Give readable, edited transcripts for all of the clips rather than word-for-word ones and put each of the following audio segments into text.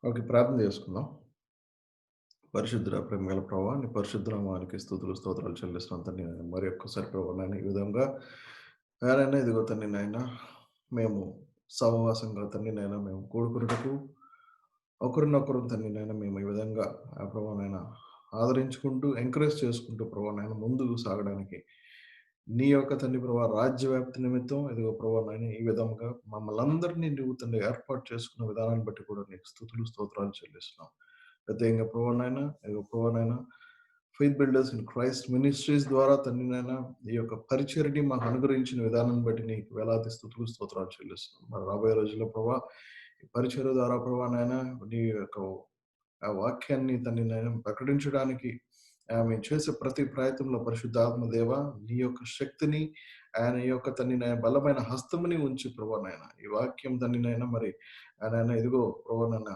Okay. ప్రార్థన చేసుకుందాం. పరిశుద్ధుడ ప్రేమగల ప్రభువా! నీ పరిశుద్ధ నామానికి స్తుతులు, స్తోత్రాలు చెల్లిస్తున్నాను తండ్రి నాయన. మరి ఒక్కసారి ప్రభువా నాయన ఈ విధంగా నాయన ఇదిగో తండ్రి నాయన మేము సహవాసంగా తండ్రి నాయన మేము కూడుకొనుటకు ఒకరినొకరు తండ్రి నాయన మేము ఈ విధంగా ప్రభువా నాయన ఆదరించుకుంటూ, ఎంకరేజ్ చేసుకుంటూ ప్రభువా నాయన ముందుకు సాగడానికి నీ యొక్క తండ్రి ప్రభువా రాజ్య వ్యాప్తి నిమిత్తం ఇదిగో ప్రభువా నాయన ఈ విధంగా మమ్మల్నందరినీ నువ్వు తండ్రి ఏర్పాటు చేసుకున్న విధానాన్ని బట్టి కూడా నీకు స్తుతులు, స్తోత్రాలు చెల్లిస్తున్నాం. ప్రత్యేకంగా ప్రభువా నాయన ఇదిగో ప్రభువా నాయన faith Builders in Christ ministries ద్వారా తండ్రి నాయన ఈ యొక్క పరిచర్యని మాకు అనుగ్రహించిన విధానాన్ని బట్టి నీకు వేలాది స్తుతులు, స్తోత్రాలు చెల్లిస్తున్నాం. మరి రాబోయే రోజుల్లో ప్రభా ఈ పరిచర్య ద్వారా ప్రభా నాయన నీ యొక్క ఆ వాక్యాన్ని తండ్రి నాయన ప్రకటించడానికి మేము చేసే ప్రతి ప్రయత్నంలో పరిశుద్ధాత్మ దేవ నీ యొక్క శక్తిని ఆయన యొక్క తండ్రి నాయన బలమైన హస్తముని ఉంచి ప్రభా నాయన ఈ వాక్యం తండ్రి నాయన మరి ఆయన ఇదిగో ప్రభా నాయన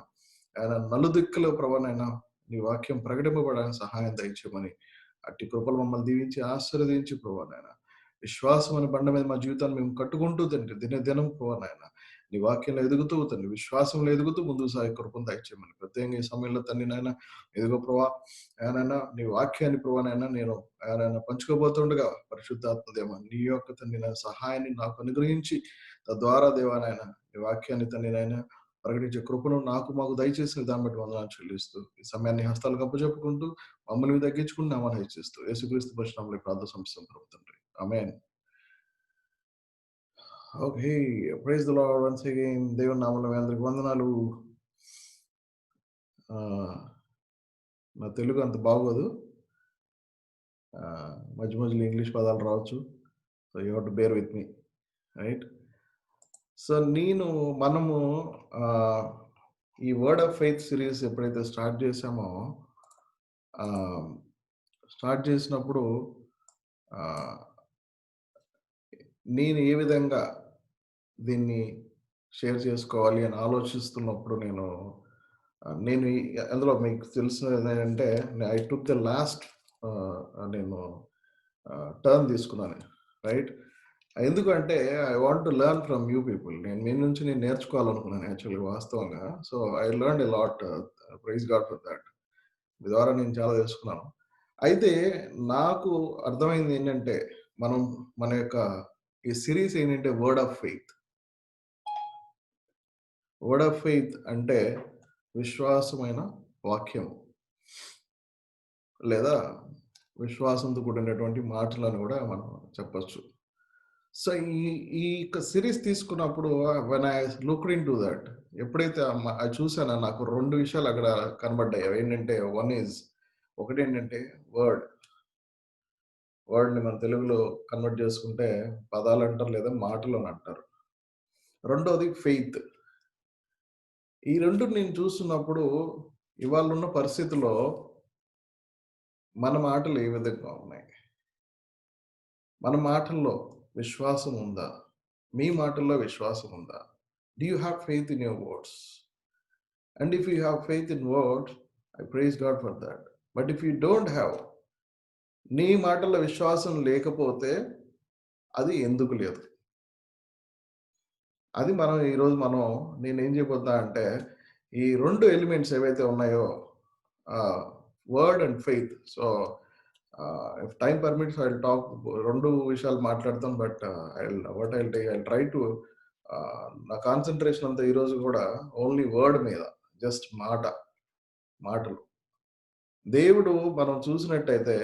ఆయన నలుదిక్కులో ప్రభా నాయన నీ వాక్యం ప్రకటింపబడడానికి సహాయం దయచేయమని అట్టి కృపలు మమ్మల్ని దీవించి ఆశీర్వదించి ప్రభా నాయన విశ్వాసం అనే బండ మీద మా జీవితాన్ని మేము కట్టుకుంటూ తండ్రి దినం ప్రభా నాయన నీ వాక్యంలో ఎదుగుతూ తండ్రి విశ్వాసంలో ఎదుగుతూ ముందుకు సాగే కృపను దయచేయమని ప్రత్యేకంగా ఈ సమయంలో తండ్రి నాయన ఎదుగో ప్రభా ఆయనైనా నీ వాక్యాన్ని ప్రభానైనా నేను ఆయన పంచుకోబోతుండగా పరిశుద్ధాత్మ దేవ నీ యొక్క తండ్రి నాయన సహాయాన్ని నాకు అనుగ్రహించి తద్వారా దేవానాయన నీ వాక్యాన్ని తండ్రి నాయన ప్రకటించే కృపను మాకు దయచేసిన దాన్ని బట్టి వందనాలు చెల్లిస్తూ ఈ సమయాన్ని హస్తాలు కప్పచెప్పుకుంటూ మమ్మల్ని తగ్గించుకుని నామాన్ని హెచ్చిస్తూ యేసుక్రీస్తు పరిశ్రమలో ప్రార్థన సంస్థ తండ్రి amen. Okay, praise the Lord once again. దేవుని నామములో మీ అందరికి వందనాలు. ఆ, నా తెలుగు అంత బాగోదు. మధ్య మధ్యలో ఇంగ్లీష్ పదాలు రావచ్చు. So you have to bear with me, right? So మనము ఈ వర్డ్ ఆఫ్ ఫెయిత్ సిరీస్ ఎప్పుడైతే స్టార్ట్ చేసామో స్టార్ట్ చేసినప్పుడు నేను ఏ విధంగా దీన్ని షేర్ చేసుకోవాలి అని ఆలోచిస్తున్నప్పుడు నేను అందులో మీకు తెలిసినది ఏంటంటే ఐ టుక్ ద లాస్ట్ నేను టర్న్ తీసుకున్నాను, రైట్? ఎందుకంటే I want to learn from you people. మీ నుంచి నేను నేర్చుకోవాలనుకున్నాను యాక్చువల్లీ వాస్తవంగా. So I learn a lot. Praise God for that. మీ ద్వారా నేను చాలా తెలుసుకున్నాను. అయితే నాకు అర్థమైంది ఏంటంటే మన యొక్క ఈ సిరీస్ ఏంటంటే word of faith. Word of faith అంటే విశ్వాసమైన వాక్యము లేదా విశ్వాసంతో కూడినటువంటి మాటలను కూడా మనం చెప్పచ్చు. సో ఈ సిరీస్ తీసుకున్నప్పుడు when I looked into that, ఎప్పుడైతే అది చూసానో నాకు రెండు విషయాలు అక్కడ కనబడ్డాయి. ఏంటంటే ఒకటేంటంటే వర్డ్ని మన తెలుగులో కన్వర్ట్ చేసుకుంటే పదాలు అంటారు లేదా మాటలు అని అంటారు. రెండోది ఫెయిత్. ఈ రెండు నేను చూస్తున్నప్పుడు ఇవాళ ఉన్న పరిస్థితిలో మన మాటలు ఏ విధంగా ఉన్నాయి? మన మాటల్లో విశ్వాసం ఉందా? మీ మాటల్లో విశ్వాసం ఉందా? Do you have faith in your words? And if you have faith in words, I praise God for that. But if you don't have, నీ మాటల్లో విశ్వాసం లేకపోతే అది ఎందుకు లేదు? అది ఈరోజు నేనేం చేయబోతున్నా అంటే ఈ రెండు ఎలిమెంట్స్ ఏవైతే ఉన్నాయో word and faith. So if time permits I will talk రెండు విషయాలు మాట్లాడతాను. బట్ ఐ ట్రై టు నా కాన్సన్ట్రేషన్ అంతా ఈరోజు కూడా ఓన్లీ వర్డ్ మీద, జస్ట్ మాటలు. దేవుడు మనం చూసినట్టయితే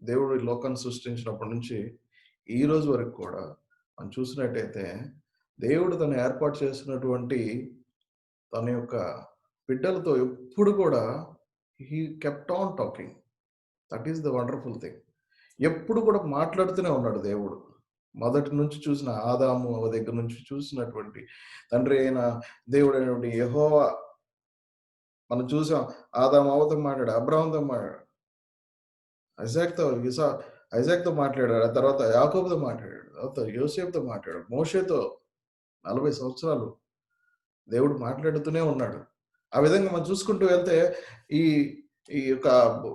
దేవుడు ఈ లోకాన్ని సృష్టించినప్పటి నుంచి ఈ రోజు వరకు కూడా మనం చూసినట్టయితే దేవుడు తను ఏర్పాటు చేసినటువంటి తన యొక్క బిడ్డలతో ఎప్పుడు కూడా he kept on talking. That is the wonderful thing. ఎప్పుడు కూడా మాట్లాడుతూనే ఉన్నాడు దేవుడు. మొదటి నుంచి చూసిన ఆదాము దగ్గర నుంచి చూసినటువంటి తండ్రి అయిన దేవుడు అయినటువంటి యెహోవా మనం చూసాం. ఆదాము అవ్వతో మాట్లాడాడు, అబ్రహాంతో మాట్లాడాడు, ఐజాక్తో మాట్లాడాడు, ఆ తర్వాత యాకోబుతో మాట్లాడాడు, తర్వాత యోసేపుతో మాట్లాడాడు, మోషేతో 40 సంవత్సరాలు దేవుడు మాట్లాడుతూనే ఉన్నాడు. ఆ విధంగా మనం చూసుకుంటూ వెళ్తే ఈ ఈ యొక్క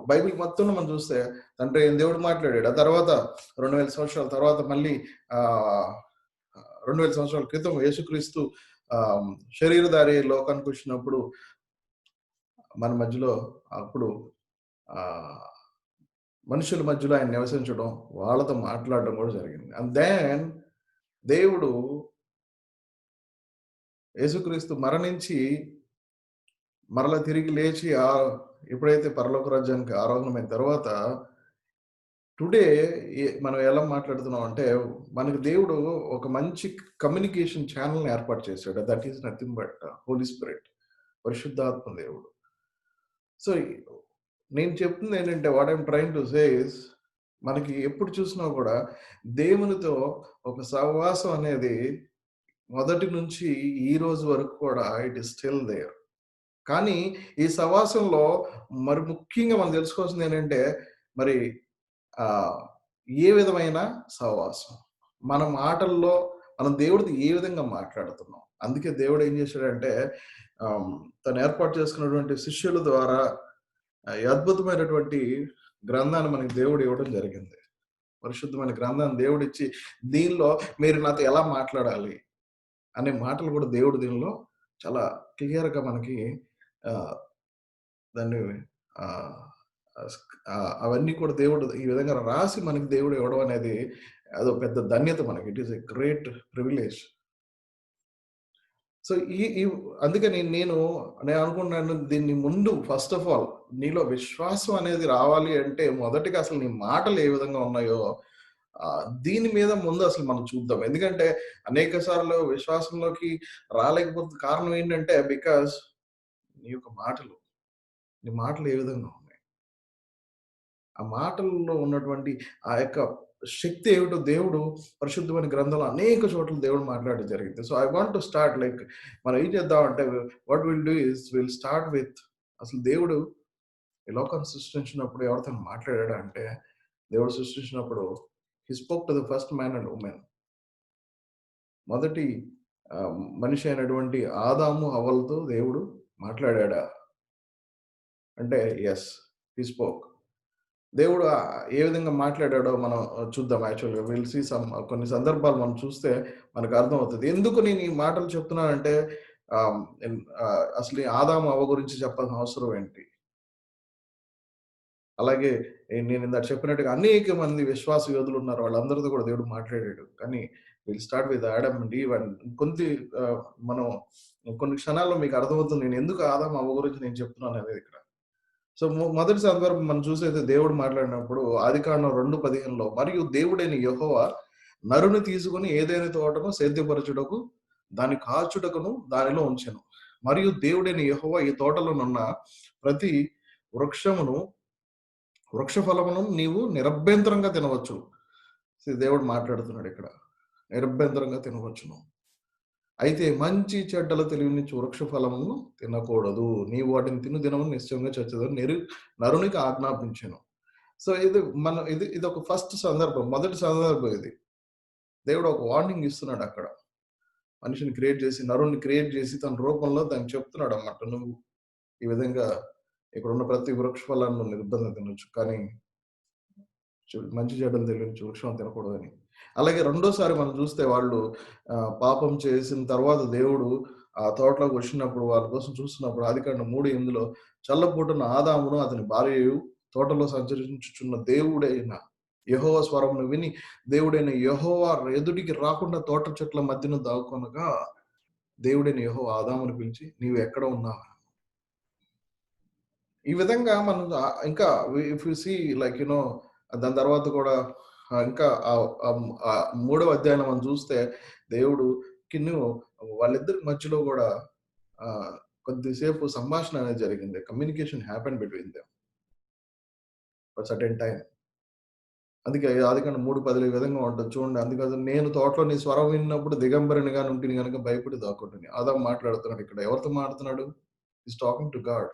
బైబిల్ మొత్తంలో మనం చూస్తే తండ్రి అయిన దేవుడు మాట్లాడాడు. ఆ తర్వాత 2000 సంవత్సరాల తర్వాత మళ్ళీ 2000 సంవత్సరాల క్రితం యేసుక్రీస్తు శరీరధారి లోకానికి వచ్చినప్పుడు మన మధ్యలో అప్పుడు ఆహ్, మనుషుల మధ్యలో ఆయన నివసించడం, వాళ్ళతో మాట్లాడడం కూడా జరిగింది. అండ్ దెన్ దేవుడు యేసుక్రీస్తు మరణించి మరలా తిరిగి లేచి ఎప్పుడైతే పరలోక రాజ్యానికి ఆరోహణమైన తర్వాత టుడే మనం ఎలా మాట్లాడుతున్నాం అంటే, మనకు దేవుడు ఒక మంచి కమ్యూనికేషన్ ఛానెల్‌ని ఏర్పాటు చేసాడు. That is nothing but Holy Spirit. పరిశుద్ధాత్మ దేవుడు. సో, నేను చెప్తుందేంటంటే what I'm trying to say is మనకి ఎప్పుడు చూసినా కూడా దేవునితో ఒక సహవాసం అనేది మొదటి నుంచి ఈ రోజు వరకు కూడా ఇట్ ఈస్ స్టిల్ దేర్. కానీ ఈ సహవాసంలో మరి ముఖ్యంగా మనం తెలుసుకోవాల్సిందేంటంటే మరి ఆహ్, ఏ విధమైన సహవాసం. మన మాటల్లో మనం దేవుడితో ఏ విధంగా మాట్లాడుతున్నాం. అందుకే దేవుడు ఏం చేశాడంటే ఆహ్, తను ఏర్పాటు చేసుకున్నటువంటి శిష్యుల ద్వారా ఈ అద్భుతమైనటువంటి గ్రంథాన్ని మనకి దేవుడు ఇవ్వడం జరిగింది. పరిశుద్ధమైన గ్రంథాన్ని దేవుడిచ్చి, దీనిలో మీరు నాతో ఎలా మాట్లాడాలి అనే మాటలు కూడా దేవుడు దీనిలో చాలా క్లియర్‌గా మనకి ఆహ్, దాన్ని ఆహ్, అవన్నీ కూడా దేవుడు ఈ విధంగా రాసి మనకి దేవుడు ఇవ్వడం అనేది అదో పెద్ద ధన్యత మనకి. It is a great privilege. So, ఈ ఈ అందుకని నేను అనుకున్నాను దీన్ని ముందు ఫస్ట్ ఆఫ్ ఆల్ నీలో విశ్వాసం అనేది రావాలి అంటే మొదటిగా అసలు నీ మాటలు ఏ విధంగా ఉన్నాయో దీని మీద ముందు అసలు మనం చూద్దాం. ఎందుకంటే అనేక సార్లు విశ్వాసంలోకి రాలేకపోతే కారణం ఏంటంటే బికాజ్ నీ యొక్క మాటలు. నీ మాటలు ఏ విధంగా ఉన్నాయి? ఆ మాటల్లో ఉన్నటువంటి ఆ యొక్క శక్తి ఏమిటో దేవుడు పరిశుద్ధమైన గ్రంథంలో అనేక చోట్ల దేవుడు మాట్లాడడం జరిగింది. So, I want to start like మనం ఏం చేద్దామంటే what will do is will start with అసలు దేవుడు ఈ లోకాన్ని సృష్టించినప్పుడు ఎవరితో మాట్లాడాడు అంటే, దేవుడు సృష్టించినప్పుడు హి spoke to the first man and women. మొదటి మనిషి అయినటువంటి ఆదాము, హవ్వలతో దేవుడు మాట్లాడాడా? అంటే యెస్. హి స్పోక్. దేవుడు ఏ విధంగా మాట్లాడాడో మనం చూద్దాం యాక్చువల్‌గా. విల్ సీ సమ్ కొన్ని సందర్భాలు మనం చూస్తే మనకు అర్థమవుతది. ఎందుకు నేను ఈ మాటలు చెప్తున్నానంటే అసలు ఈ ఆదాము, అవ్వ గురించి చెప్పాల్సిన అవసరం ఏంటి? అలాగే నేను ఇందాక చెప్పినట్టుగా అనేక మంది విశ్వాస యోధులున్నారు. వాళ్ళందరితో కూడా దేవుడు మాట్లాడాడు. కానీ will start with Adam and Eve and కొంత ఆహ్, మనం కొన్ని క్షణాల్లో మీకు అర్థమవుతుంది. నేను ఎందుకు ఆదాము, అవ్వ గురించి నేను చెప్తున్నాననేది ఇక్కడ. సో, మొదటి సందర్భం మనం చూసైతే దేవుడు మాట్లాడినప్పుడు ఆదికాండం 2:15లో మరియు దేవుడైన యెహోవా నరుని తీసుకొని ఏదైనా తోటను సేద్యపరచుటకు, దాన్ని కాచుటకును దానిలో ఉంచెను. మరియు దేవుడైన యెహోవా ఈ తోటలోనున్న ప్రతి వృక్షమును వృక్ష ఫలమును నీవు నిరభ్యంతరంగా తినవచ్చు. దేవుడు మాట్లాడుతున్నాడు ఇక్కడ. నిరభ్యంతరంగా తినవచ్చును. అయితే మంచి చెడ్డల తెలివినిచ్చు వృక్ష ఫలమును తినకూడదు. నీవు వాటిని తిను దినమున నిశ్చయంగా చచ్చెదవని నరునికి ఆజ్ఞాపించెను. సో, ఇదొక ఫస్ట్ సందర్భం. మొదటి సందర్భం ఇది. దేవుడు ఒక వార్నింగ్ ఇస్తున్నాడు అక్కడ. మనిషిని క్రియేట్ చేసి, నరుణ్ణి క్రియేట్ చేసి తన రూపంలో దానికి చెప్తున్నాడన్నమాట. నువ్వు ఈ విధంగా ఇక్కడున్న ప్రతి వృక్ష ఫలాన్ని నువ్వు నిర్బంధంగా తినొచ్చు. కానీ మంచి చెడ్డలు తెలియని వృక్షం తినకూడదని. అలాగే రెండోసారి మనం చూస్తే వాళ్ళు పాపం చేసిన తర్వాత దేవుడు ఆ తోటలోకి వచ్చినప్పుడు వాళ్ళ కోసం చూస్తున్నప్పుడు ఆదికాండం 3:8లో చల్లపూటున్న ఆదామును అతని భార్యయు తోటలో సంచరించుచున్న దేవుడైన యెహోవా స్వరమును విని దేవుడైన యెహోవా ఎదుటికి రాకుండా తోట చెట్ల మధ్యన దాక్కొనగా దేవుడైన యెహోవా ఆదామును పిలిచి నీవు ఎక్కడ ఉన్నావు? ఈ విధంగా మనం ఇంకా ఇఫ్ యూ సీ లైక్ దాని తర్వాత కూడా ఇంకా మూడవ అధ్యాయంలో మనం చూస్తే దేవుడుకిను వాళ్ళిద్దరి మధ్యలో కూడా ఆహ్, కొద్దిసేపు సంభాషణ అనేది జరిగింది. Communication happened between them for certain time. అందుకే ఆదికాండం 3:10 ఈ విధంగా ఉంటది చూడండి. అందుకోసం నేను తోటలో నీ స్వరం విన్నప్పుడు దిగంబరునిగా ఉంటిని గనుక భయపడి దాక్కుంటిని. ఆదాము మాట్లాడుతున్నాడు ఇక్కడ. ఎవరితో మాట్లాడుతున్నాడు? Is talking to God.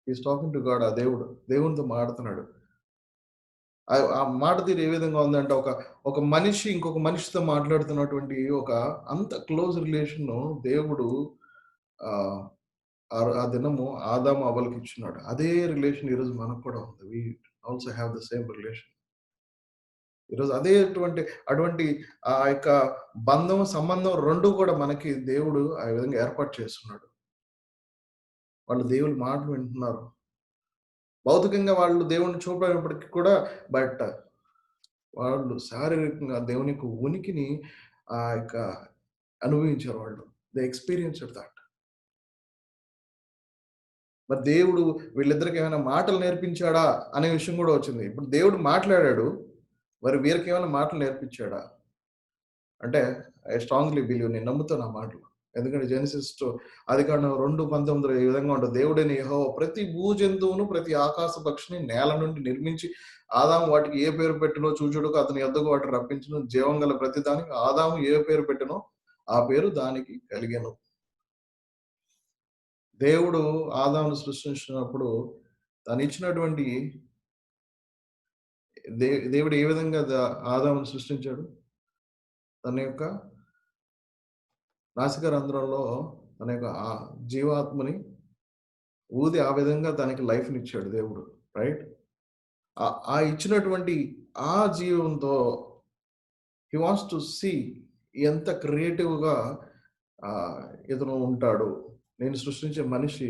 Is talking to God. ఆ దేవుడు. దేవునితో మాట్లాడుతున్నాడు. ఆ మాట తీరు ఏ విధంగా ఉందంటే, ఒక మనిషి ఇంకొక మనిషితో మాట్లాడుతున్నటువంటి ఒక అంత క్లోజ్ రిలేషన్‌ను దేవుడు ఆహ్, ఆ దినము ఆదాము, అవ్వలకి ఇచ్చినాడు. అదే రిలేషన్ ఈరోజు మనకు కూడా ఉంది. We also have the same relation. ఈరోజు అటువంటి ఆ యొక్క బంధం, సంబంధం 2 కూడా మనకి దేవుడు ఆ విధంగా ఏర్పాటు చేస్తున్నాడు. వాళ్ళు దేవుని మాటలు వింటున్నారు. భౌతికంగా వాళ్ళు దేవుడిని చూడనప్పటికి కూడా బట్ వాళ్ళు శారీరకంగా దేవుని యొక్క ఉనికిని యొక్క అనుభవించారు వాళ్ళు. They experienced that. మరి దేవుడు వీళ్ళిద్దరికి ఏమైనా మాటలు నేర్పించాడా అనే విషయం కూడా వచ్చింది. ఇప్పుడు దేవుడు మాట్లాడాడు. మరి వీరికేమైనా మాటలు నేర్పించాడా? అంటే ఐ స్ట్రాంగ్లీ బిలీవ్, నేను నమ్ముతాను ఆ మాటలు. ఎందుకంటే జెనసిస్ ఆదికాండం 2:19 ఈ విధంగా ఉంటది. దేవుడైన యెహోవా ప్రతి భూజంతువును, ప్రతి ఆకాశ పక్షిని నేల నుండి నిర్మించి ఆదాము వాటికి ఏ పేరు పెట్టెనో చూచుటకు అతని యొద్దకు వాటిని రప్పించెను. జీవం గల ప్రతి దానికి ఆదాము ఏ పేరు పెట్టెనో ఆ పేరు దానికి కలిగెను. దేవుడు ఆదామును సృష్టించినప్పుడు తనిచ్చినటువంటి దేవుడు ఏ విధంగా ఆదామును సృష్టించాడు? తన యొక్క నాసికా రంధ్రంలో తన యొక్క జీవాత్మని ఊది ఆ విధంగా తనకి లైఫ్‌నిచ్చాడు దేవుడు. రైట్? ఆ ఇచ్చినటువంటి ఆ జీవంతో హి వాంట్స్ టు సీ ఎంత క్రియేటివ్‌గా ఇతను ఉంటాడు. నేను సృష్టించే మనిషి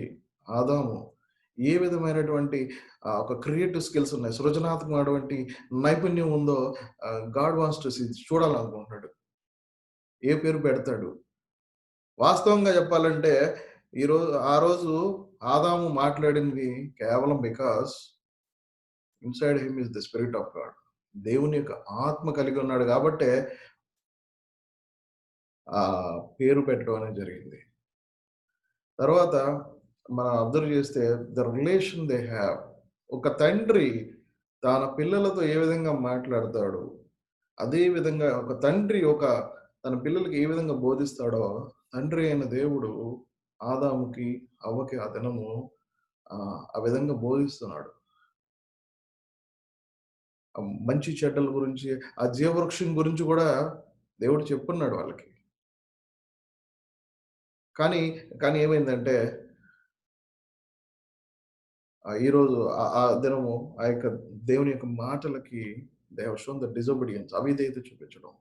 ఆదాము ఏ విధమైనటువంటి ఒక క్రియేటివ్ స్కిల్స్ ఉన్నాయి. సృజనాత్మకమైనటువంటి నైపుణ్యం ఉందో గాడ్ వాంట్స్ టు సీ చూడాలనుకుంటున్నాడు. ఏ పేరు పెడతాడు? వాస్తవంగా చెప్పాలంటే ఆ రోజు ఆదాము మాట్లాడింది కేవలం because inside him is the Spirit of God. దేవుని యొక్క ఆత్మ కలిగి ఉన్నాడు కాబట్టే పేరు పెట్టడం అనేది జరిగింది. తర్వాత మనం అబ్జర్వ్ చేస్తే ద రిలేషన్ దే హావ్. ఒక తండ్రి తన పిల్లలతో ఏ విధంగా మాట్లాడతాడు, అదే విధంగా ఒక తండ్రి తన పిల్లలకి ఏ విధంగా బోధిస్తాడో, తండ్రి అయిన దేవుడు ఆదాముకి, హవ్వకి ఆ దినము ఆ విధంగా బోధిస్తున్నాడు. మంచి చెడ్డల గురించి, ఆ జీవవృక్షం గురించి కూడా దేవుడు చెప్పున్నాడు వాళ్ళకి. కానీ, కానీ ఏమైందంటే ఈరోజు ఆ దినము ఆ యొక్క దేవుని యొక్క మాటలకి they have shown the disobedience, అవిధేయత చూపించడం.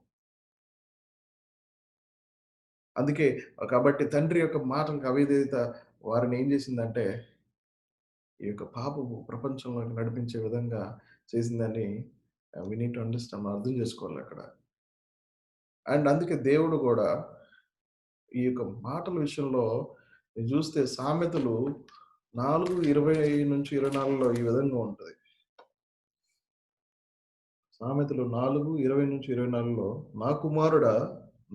అందుకే కాబట్టి తండ్రి యొక్క మాటలకు అవిధేయత వారిని ఏం చేసిందంటే, ఈ యొక్క పాపపు ప్రపంచంలోకి నడిపించే విధంగా చేసిందని వి నీడ్ టు అండర్‌స్టాండ్, మనం అర్థం చేసుకోవాలి అక్కడ. అండ్ అందుకే దేవుడు గూడా ఈ యొక్క మాటల విషయంలో మీరు చూస్తే సామెతలు 4:20-24లో ఈ విధంగా ఉంటది. సామెతలు 4:20-24లో నా కుమారుడా,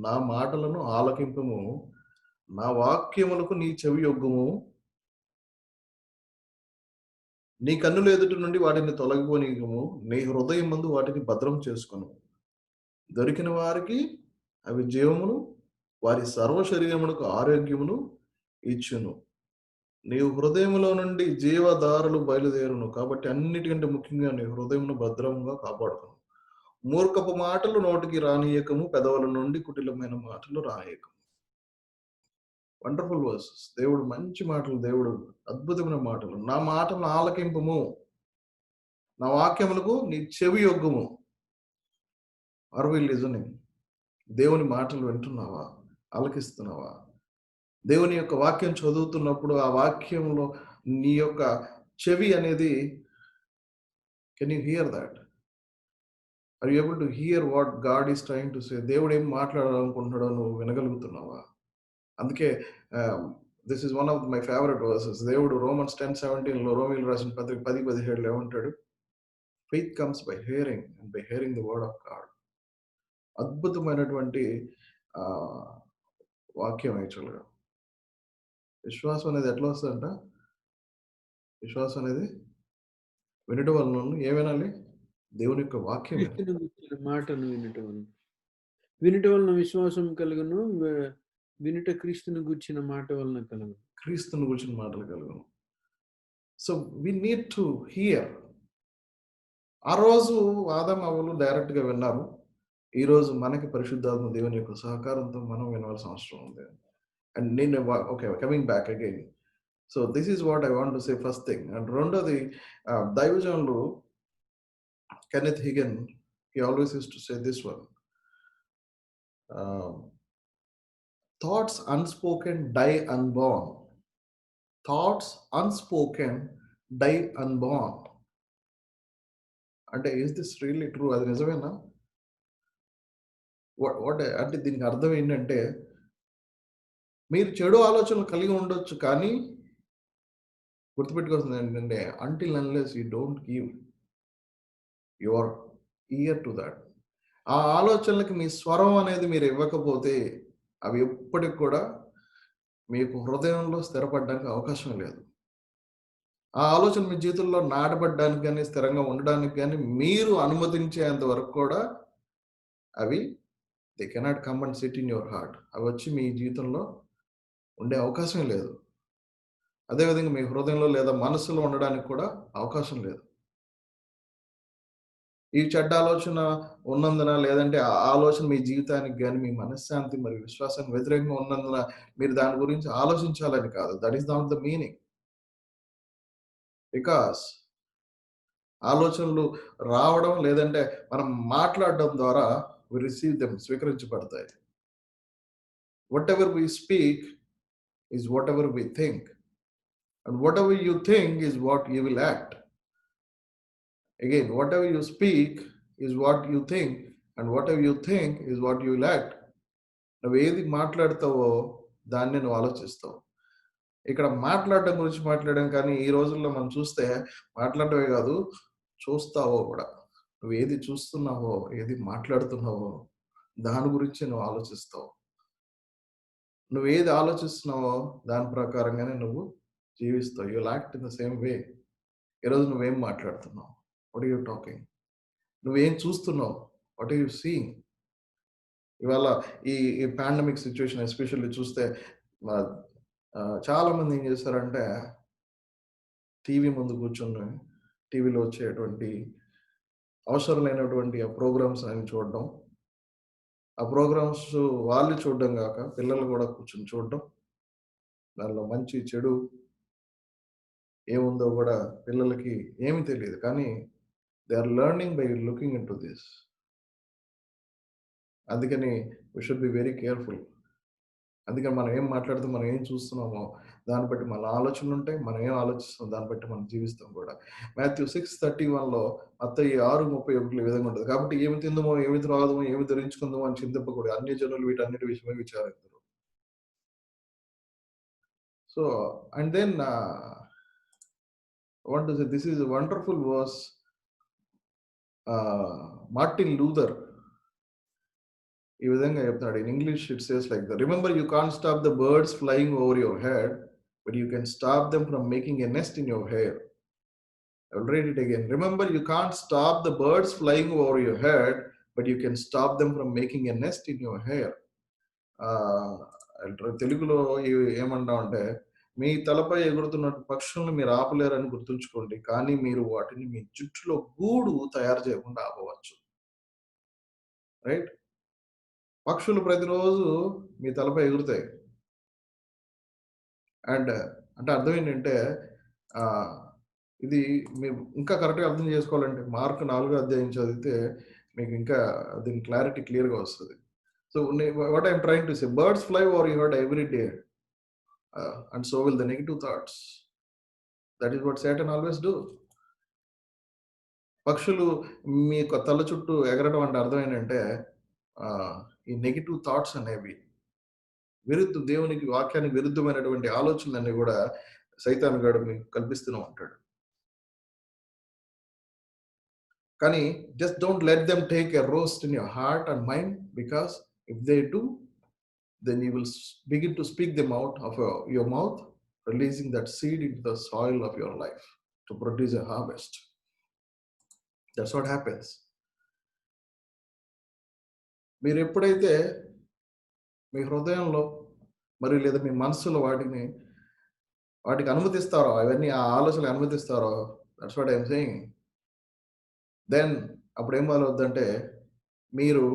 నా మాటలను ఆలకింపుము, నా వాక్యములకు నీ చెవియొగ్గుము, నీ కన్నుల ఎదుట నుండి వాటిని తొలగిపోనీయకము, నీ హృదయమందు వాటిని భద్రం చేసుకొను. దొరికిన వారికి అవి జీవమును, వారి సర్వ శరీరమునకు ఆరోగ్యమును ఇచ్చును. నీవు హృదయములో నుండి జీవధారలు బయలుదేరును. కాబట్టి అన్నిటికంటే ముఖ్యంగా నీ హృదయమును భద్రంగా కాపాడుకొను. మూర్ఖపు మాటలు నోటికి రానీయకము, పెదవుల నుండి కుటిలమైన మాటలు రానీయకము. Wonderful versus. దేవుడు మంచి మాటలు, దేవుడు అద్భుతమైన మాటలు. నా మాటలను ఆలకింపుము. నా వాక్యములకు నీ చెవియొగ్గుము. Are we listening? దేవుని మాటలు వింటున్నావా? ఆలకిస్తున్నావా? దేవుని యొక్క వాక్యం చదువుతున్నప్పుడు ఆ వాక్యంలో నీ యొక్క చెవి అనేది, can you hear that? Are you able to hear what God is trying to say? దేవుడు ఏం మాట్లాడాలనుకుంటున్నాడో నువ్వు వినగలుగుతున్నావా? అందుకే this is one of my favourite verses. దేవుడు రోమన్స్ 10:17లో రోమీయులకు రాసిన పత్రిక 10:17లో ఏమంటాడు? Faith comes by hearing and by hearing the word of God. అద్భుతమైనటువంటి ఆహ్, వాక్యం యాక్చువల్‌గా. విశ్వాసం అనేది ఎట్లా వస్తదంట? విశ్వాసం అనేది వినుట వలనను ఏం వినాలి? దేవుని యొక్క వాక్యం వినాలి. క్రీస్తుని గూర్చిన మాటను వినుట వలన. వినుట వలన విశ్వాసం కలుగును. వినుట క్రీస్తుని గూర్చిన మాట వలన కలుగును. క్రీస్తుని గురించిన మాటలు కలుగును. So, we need to hear. ఆ రోజు ఆదాము, హవ్వలు డైరెక్ట్‌గా విన్నారు. ఈరోజు మనకి పరిశుద్ధాత్మ దేవుని యొక్క సహకారంతో మనం వినవలసిన అవసరం ఉంది. అండ్ నేను okay, coming back again. So, this is what I want to say first thing. And రెండోది దైవజనులు Kenneth Hagin, he always used to say this one. Ah, thoughts unspoken die unborn. Thoughts unspoken die unborn. అంటే is this really true? అది నిజమేనా? What అంటే దీనికి అర్థం ఏంటంటే, మీరు చెడు ఆలోచనలు కలిగి ఉండొచ్చు, కానీ గుర్తుపెట్టుకోవాల్సింది ఏంటంటే, until unless you don't give your year to that, ఆ ఆలోచనలకి మీ స్వరం అనేది మీరు ఇవ్వకపోతే, అవి ఎప్పటికి కూడా మీకు హృదయంలో స్థిరపడడానికి అవకాశం లేదు. ఆ ఆలోచన మీ జీవితంలో నాటబడడానికి గాని, స్థిరంగా ఉండడానికి గాని, మీరు అనుమతించేంత వరకు కూడా అవి they cannot come and sit in your heart. అవొచ్చి మీ జీవితంలో ఉండే అవకాశమే లేదు. అదేవిధంగా మీ హృదయంలో లేదా మనస్సులో ఉండడానికి కూడా అవకాశం లేదు. ఈ చెడ్డ ఆలోచన ఉన్నందున, లేదంటే ఆ ఆలోచన మీ జీవితానికి గాని, మీ మనశ్శాంతి మరియు విశ్వాసానికి వ్యతిరేకంగా ఉన్నందున మీరు దాని గురించి ఆలోచించాలని కాదు. That is not the meaning. Because ఆలోచనలు రావడం, లేదంటే మనం మాట్లాడడం ద్వారా వి రిసీవ్ దెమ్, స్వీకరించబడతాయి. Whatever we speak is whatever we think. And whatever you think is what you will act. Again, whatever you speak is what you think, and whatever you think is what you will act. నువ్వు ఏది మాట్లాడతావో దాన్ని నువ్వు ఆలోచిస్తావు. ఇక్కడ మాట్లాడడం గురించి మాట్లాడాం, కానీ ఈ రోజుల్లో మనం చూస్తే మాట్లాడటమే కాదు, చూస్తావో కూడా. నువ్వు ఏది చూస్తున్నావో, ఏది మాట్లాడుతున్నావో దాని గురించి నువ్వు ఆలోచిస్తావు. నువ్వు ఏది ఆలోచిస్తున్నావో దాని ప్రకారంగానే నువ్వు జీవిస్తావు. You will act in the same way. ఈరోజు నువ్వేం మాట్లాడుతున్నావు? What are you talking? నువ్వేం చూస్తున్నావు? What are you seeing? ఇవాళ ఈ ఈ పాండమిక్ సిట్యుయేషన్ ఎస్పెషల్లీ చూస్తే చాలా మంది ఏం చేస్తారంటే, టీవీ ముందు కూర్చొని టీవీలో వచ్చేటువంటి అవసరం లేనటువంటి ఆ ప్రోగ్రామ్స్ అని చూడడం. ఆ ప్రోగ్రామ్స్ వాళ్ళు చూడడం కాక పిల్లలు కూడా కూర్చొని చూడడం. దానిలో మంచి, చెడు ఏముందో కూడా పిల్లలకి ఏమి తెలీదు. కానీ they are learning by looking into this. అందుకని we should be very careful. అందుకని మనం ఏం మాట్లాడుతూ, మనం ఏం చూస్తున్నామో దాన్ని బట్టి మన ఆలోచనలుంటాయి. మనం ఏం ఆలోచిస్తామో దాన్ని బట్టి మనం జీవిస్తాం కూడా. మాథ్యూ 6:31లో, మత్తయి 6:31 ఈ విధంగా ఉంటది. కాబట్టి ఏమి తిందుమో, ఏమి త్రాగుదుమో, ఏమి ధరించుకుందుమో అని చింతింపకూడదు. అన్యజనులు వీటన్నిటి విషయమై విచారింతురు. So, and then I want to say this is a wonderful verse. Martin Luther ఈ విధంగా చెప్తాడు. In English it says like the remember you can't stop the birds flying over your head, but you can stop them from making a nest in your hair. I will read it again. Remember, you can't stop the birds flying over your head, but you can stop them from making a nest in your hair. తెలుగులో ఏమంటామంటే, మీ తలపై ఎగురుతున్న పక్షులను మీరు ఆపలేరని గుర్తుంచుకోండి, కానీ మీరు వాటిని మీ జుట్టులో గూడు తయారు చేయకుండా ఆపవచ్చు. రైట్? పక్షులు ప్రతిరోజు మీ తలపై ఎగురుతాయి. అండ్ అంటే అర్థం ఏంటంటే, ఇది మీరు ఇంకా కరెక్ట్‌గా అర్థం చేసుకోవాలంటే మార్క్ 4 అధ్యాయం చదివితే మీకు ఇంకా దీని క్లారిటీ క్లియర్‌గా వస్తది. So, what I am trying to say, birds fly over your head every day, and so will the negative thoughts. That is what Satan always do. పక్షులు మీ తల చుట్టూ ఎగరడం అంటే అర్థం ఏంటంటే, ఈ నెగెటివ్ థాట్స్ అనేవి దేవునికి, వాక్యానికి విరుద్ధమైనటువంటి ఆలోచనలన్నీ కూడా సైతాను గాడు మీకు కల్పిస్తూనే ఉంటాడు. కానీ just don't let them take a roast in your heart and mind, because if they do, then you will begin to speak them out of your mouth, releasing that seed into the soil of your life to produce a harvest. That's what happens. మీరు ఎప్పుడైతే మీ హృదయంలో మరియు లేదా మీ మనస్సులో వాటికి అనుమతిస్తారో, అవన్నీ ఆ ఆలోచనలు అనుమతిస్తారో, that's what I'm saying, then అప్పుడు ఏం మొదలవుద్దంటే, మీరు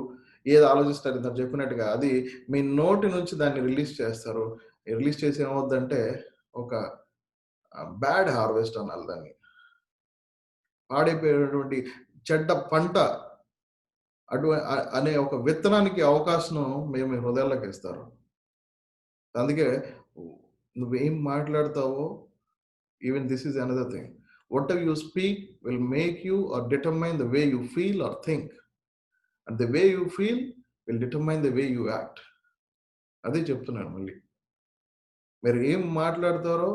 ఏది ఆలోచిస్తారు ఇందాక చెప్పినట్టుగా, అది మీ నోటి నుంచి దాన్ని రిలీజ్ చేస్తారు. రిలీజ్ చేసి ఏమవుద్దంటే, ఒక బ్యాడ్ హార్వెస్ట్ అనాలి దాన్ని. పాడైపోయినటువంటి చెడ్డ పంట అనే ఒక విత్తనానికి అవకాశం మీ హృదయాల్లోకి ఇస్తారు. అందుకే నువ్వేం మాట్లాడతావో, even this is another thing. Whatever you speak will make you or determine the way you feel or think. And the way you feel will determine the way you act. అదే చెప్తున్నాను మళ్ళీ. మీరు ఏం మాట్లాడతారో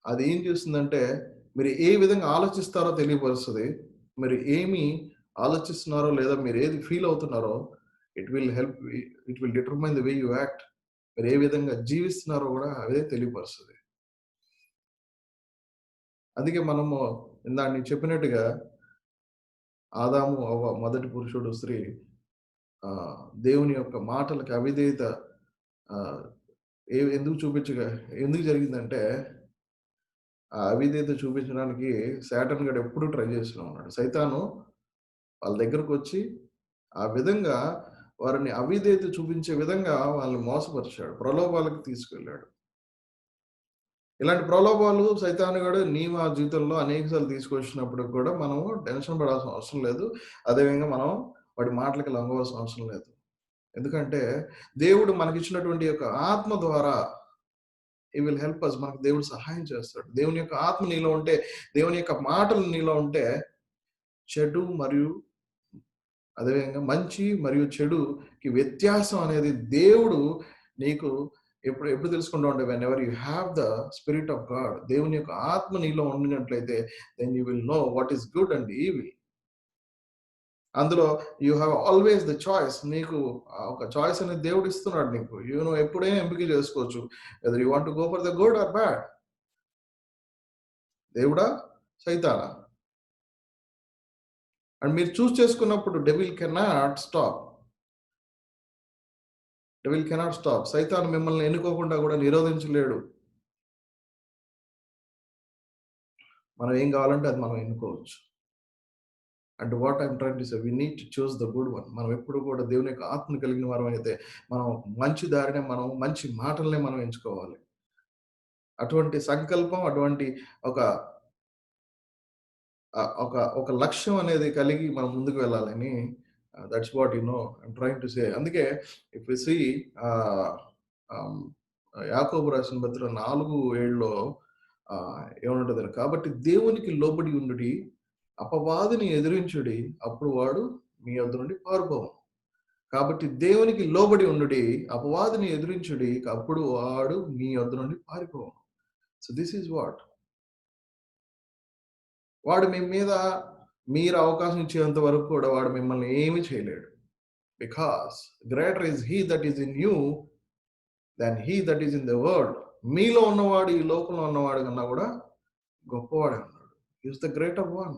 అది ఏం చేస్తుందంటే, మీరు ఏ విధంగా ఆలోచిస్తారో తెలియపరుస్తది. మీరు ఏమి ఆలోచిస్తున్నారో లేదా మీరు ఏది ఫీల్ అవుతున్నారో it will determine the way you act. మీరు ఏ విధంగా జీవిస్తున్నారో కూడా అదే తెలియపరుస్తది. అందుకే మనము ఇందాక నేను చెప్పినట్టుగా ఆదాము, అవ్వ మొదటి పురుషుడు, స్త్రీ దేవుని యొక్క మాటలకు అవిధేయత ఆహ్, ఎందుకు జరిగిందంటే, ఆ అవిధేయత చూపించడానికి సాతాన్ గాడు ఎప్పుడూ ట్రై చేస్తూనే ఉన్నాడు. సైతాను వాళ్ళ దగ్గరకొచ్చి ఆ విధంగా వారిని అవిధేయత చూపించే విధంగా వాళ్ళని మోసపరిచాడు. ప్రలోభాలకు తీసుకెళ్ళాడు. ఇలాంటి ప్రలోభాలు సైతాను గాడు మా జీవితంలో అనేక సార్లు తీసుకొచ్చినప్పుడు కూడా మనము టెన్షన్ పడాల్సిన అవసరం లేదు. అదేవిధంగా మనం వాడి మాటలకి లొంగవలసిన అవసరం లేదు. ఎందుకంటే దేవుడు మనకిచ్చినటువంటి యొక్క ఆత్మ ద్వారా హి విల్ హెల్ప్ అస్. మనకు దేవుడు సహాయం చేస్తాడు. దేవుని యొక్క ఆత్మ నీలో ఉంటే, దేవుని యొక్క మాటలు నీలో ఉంటే చెడు మరియు అదేవిధంగా మంచి మరియు చెడుకి వ్యత్యాసం అనేది దేవుడు నీకు ఎప్పుడు ఎప్పుడు తెలుసుకుంటూ ఉంటే, whenever you have the Spirit of God, దేవుని యొక్క ఆత్మ నీలో ఉండినట్లయితే then you will know what is good and evil. అందులో you have always the choice. నీకు ఒక చాయిస్ అనేది దేవుడు ఇస్తున్నాడు నీకు. నువ్వు ఎప్పుడైనా ఎంపిక చేసుకోవచ్చు, whether you want to go for the good or bad. దేవుడా, సైతానా? అండ్ మీరు చూస్ చేసుకున్నప్పుడు devil cannot stop. Devil cannot stop. సైతాను మిమ్మల్ని ఎన్నుకోకుండా కూడా నిరోధించలేడు. మనం ఏం కావాలంటే అది మనం ఎన్నుకోవచ్చు. And what I'm trying to say, we need to choose the good one. మనం ఎప్పుడు కూడా దేవుని యొక్క ఆత్మను కలిగిన వారం అయితే మనం మంచి దారినే, మనం మంచి మాటలనే మనం ఎంచుకోవాలి. అటువంటి సంకల్పం, అటువంటి ఒక ఒక ఒక లక్ష్యం అనేది కలిగి మనం ముందుకు వెళ్ళాలని that's what I'm trying to సే. అందుకే ఇఫ్ వి సీ యాకోబు రాసిన పత్రిక 4:7లో ఏముంటది, కాబట్టి దేవునికి లోబడి ఉండుడి, అపవాదిని ఎదిరించుడి, అప్పుడు వాడు మీ వద్ద నుండి పారిపోవును. కాబట్టి దేవునికి లోబడి ఉండుడి, అపవాదిని ఎదిరించుడి, అప్పుడు వాడు మీ వద్ద నుండి పారిపోవును. So this is what. వాడు మీ మీద మీరు అవకాశం ఇచ్చేంత వరకు కూడా వాడు మిమ్మల్ని ఏమీ చేయలేడు. Because greater is he that is in you than he that is in the world. మీలో ఉన్నవాడు ఈ లోకంలో ఉన్నవాడు కన్నా కూడా గొప్పవాడే ఉన్నాడు. Is the greater one.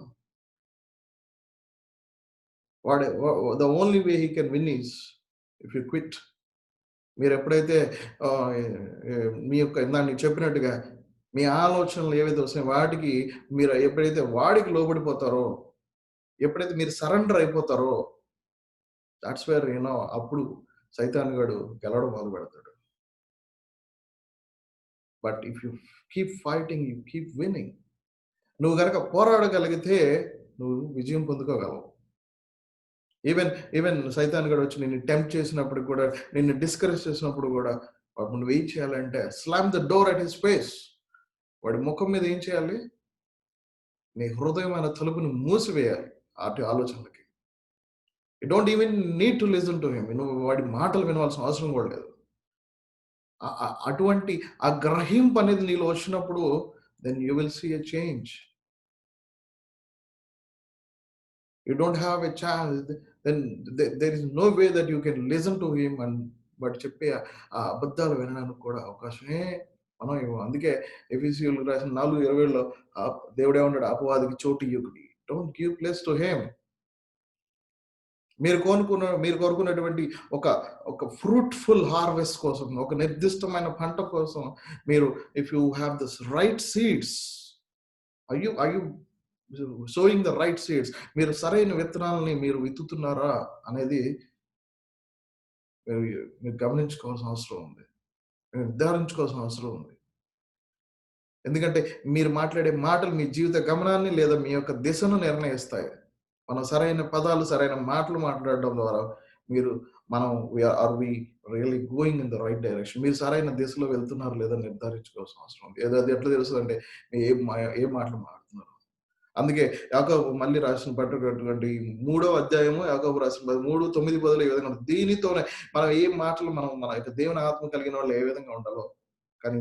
వాడే the only way he can win is if you quit. మీరు ఎప్పుడైతే మీ యొక్క ఇందాక నేను చెప్పినట్టుగా మీ ఆలోచనలు ఏవైతే వస్తాయో వాటికి మీరు ఎప్పుడైతే వాడికి లోబడిపోతారో, ఎప్పుడైతే మీరు సరెండర్ అయిపోతారో, దాట్స్ వేర్ అప్పుడు సైతాన్ గాడు గెలవడం మొదలు పెడతాడు. But if you keep fighting, you keep winnowing. నువ్వు గనక పోరాడగలిగితే నువ్వు విజయం పొందుకోగలవు. ఈవెన్ సైతాన్ గాడు వచ్చి నిన్ను టెంప్ట్ చేసినప్పుడు కూడా, నిన్ను డిస్కరేజ్ చేసినప్పుడు కూడా, వాడు నువ్వు ఏం చేయాలంటే slam the door at his face. వాడి ముఖం మీద ఏం చేయాలి? నీ హృదయమైన తలుపుని మూసివేయాలి అటు ఆలోచనలకి. You don't even need to listen to him. నువ్వు వాడి మాటలు వినవలసిన అవసరం కూడా లేదు. అటువంటి ఆ గ్రహింపు అనేది నీలో వచ్చినప్పుడు then you will see a change. You don't have a chance, then there is no way that you can listen to him and but చెప్పే ఆ అబద్ధాలు వినడానికి కూడా అవకాశమే మనం ఇవ్వం. అందుకే ఎఫెసీయులకు రాసిన 4:20లో దేవుడేమన్నాడు, అపవాదికి చోటు ఇయ్యకుడి. Don't give place to him. మీరు కోరుకున్నటువంటి ఒక ఒక ఫ్రూట్ఫుల్ హార్వెస్ట్ కోసం, ఒక నిర్దిష్టమైన పంట కోసం మీరు if you have this right seeds, are you sowing the right seeds, మీరు సరైన విత్తనాలని మీరు విత్తుతున్నారా అనేది మీరు గమనించుకోవాల్సిన అవసరం ఉంది, నిర్ధారించుకోవాల్సిన అవసరం ఉంది. ఎందుకంటే మీరు మాట్లాడే మాటలు మీ జీవిత గమనాన్ని లేదా మీ యొక్క దిశను నిర్ణయిస్తాయి. మనం సరైన పదాలు, సరైన మాటలు మాట్లాడడం ద్వారా మీరు మనం are we really going in the right direction? మీరు సరైన దిశలో వెళ్తున్నారు లేదా నిర్ధారించుకోవాల్సిన అవసరం ఉంది. అది ఎట్లా తెలుస్తదంటే ఏ మాటలు మాట్లాడుతున్నారు. అందుకే యాకోబు మళ్ళీ రాసిన పట్టుకున్నటువంటి 3వ అధ్యాయము యాకోబు రాసిన 3, 9, 10 ఈ విధంగా ఉంటుంది. దీనితోనే మనం ఏ మాటలు మన యొక్క దేవుని ఆత్మ కలిగిన వాళ్ళు ఏ విధంగా ఉండాలో, కానీ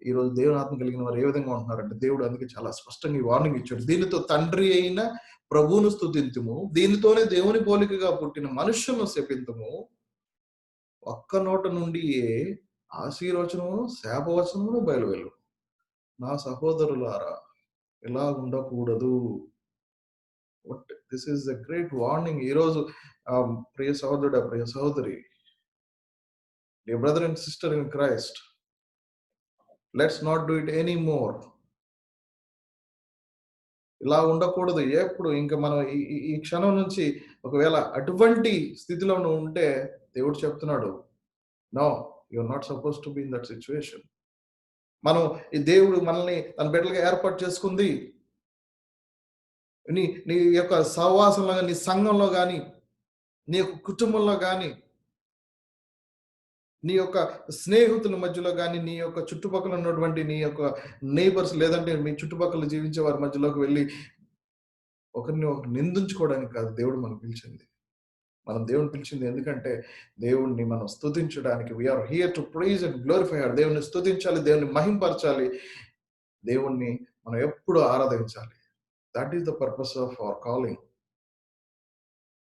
ఈరోజు దేవుని ఆత్మ కలిగిన వారు ఏ విధంగా ఉంటున్నారంటే, దేవుడు అందుకే చాలా స్పష్టంగా ఈ వార్నింగ్ ఇచ్చాడు. దీనితో తండ్రి అయిన ప్రభువును స్తుతింతుము, దీనితోనే దేవుని పోలికగా పుట్టిన మనుష్యులను శపింతుము. ఒక్క నోట నుండియే ఆశీర్వచనమును, శాపవచనమును బయలువెళ్ళును. నా సహోదరులారా, ఇలా ఉండకూడదు. This is a great warning. ఈరోజు ప్రియ సహోదరుడా, ప్రియ సహోదరి, dear brother and sister in Christ, let's not do it any more. ఇలా ఉండకూడదు. ఎప్పుడు ఇంకా మనం ఈ ఈ ఈ క్షణం నుంచి ఒకవేళ అటువంటి స్థితిలో నువ్వు ఉంటే దేవుడు చెప్తున్నాడు, no, you are not supposed to be in that situation. మనం ఈ దేవుడు మనల్ని తన బిడ్డలుగా ఏర్పాటు చేసుకుంది. నీ నీ యొక్క సహవాసంలో గాని, నీ సంఘంలో గాని, నీ యొక్క కుటుంబంలో గాని, నీ యొక్క స్నేహితుల మధ్యలో గాని, నీ యొక్క చుట్టుపక్కల ఉన్నటువంటి నీ యొక్క నైబర్స్ లేదంటే మీ చుట్టుపక్కల జీవించే వారి మధ్యలోకి వెళ్లి ఒకరిని ఒకరు నిందించుకోవడానికి కాదు దేవుడు మనం పిలిచింది. మనం దేవుని పిలిచింది ఎందుకంటే దేవుణ్ణి మనం స్తుతించడానికి. We are here to praise and glorify him. దేవుణ్ణి స్తుతించాలి, దేవుణ్ణి మహింపరచాలి, దేవుణ్ణి మనం ఎప్పుడు ఆరాధించాలి. That is the purpose of our calling.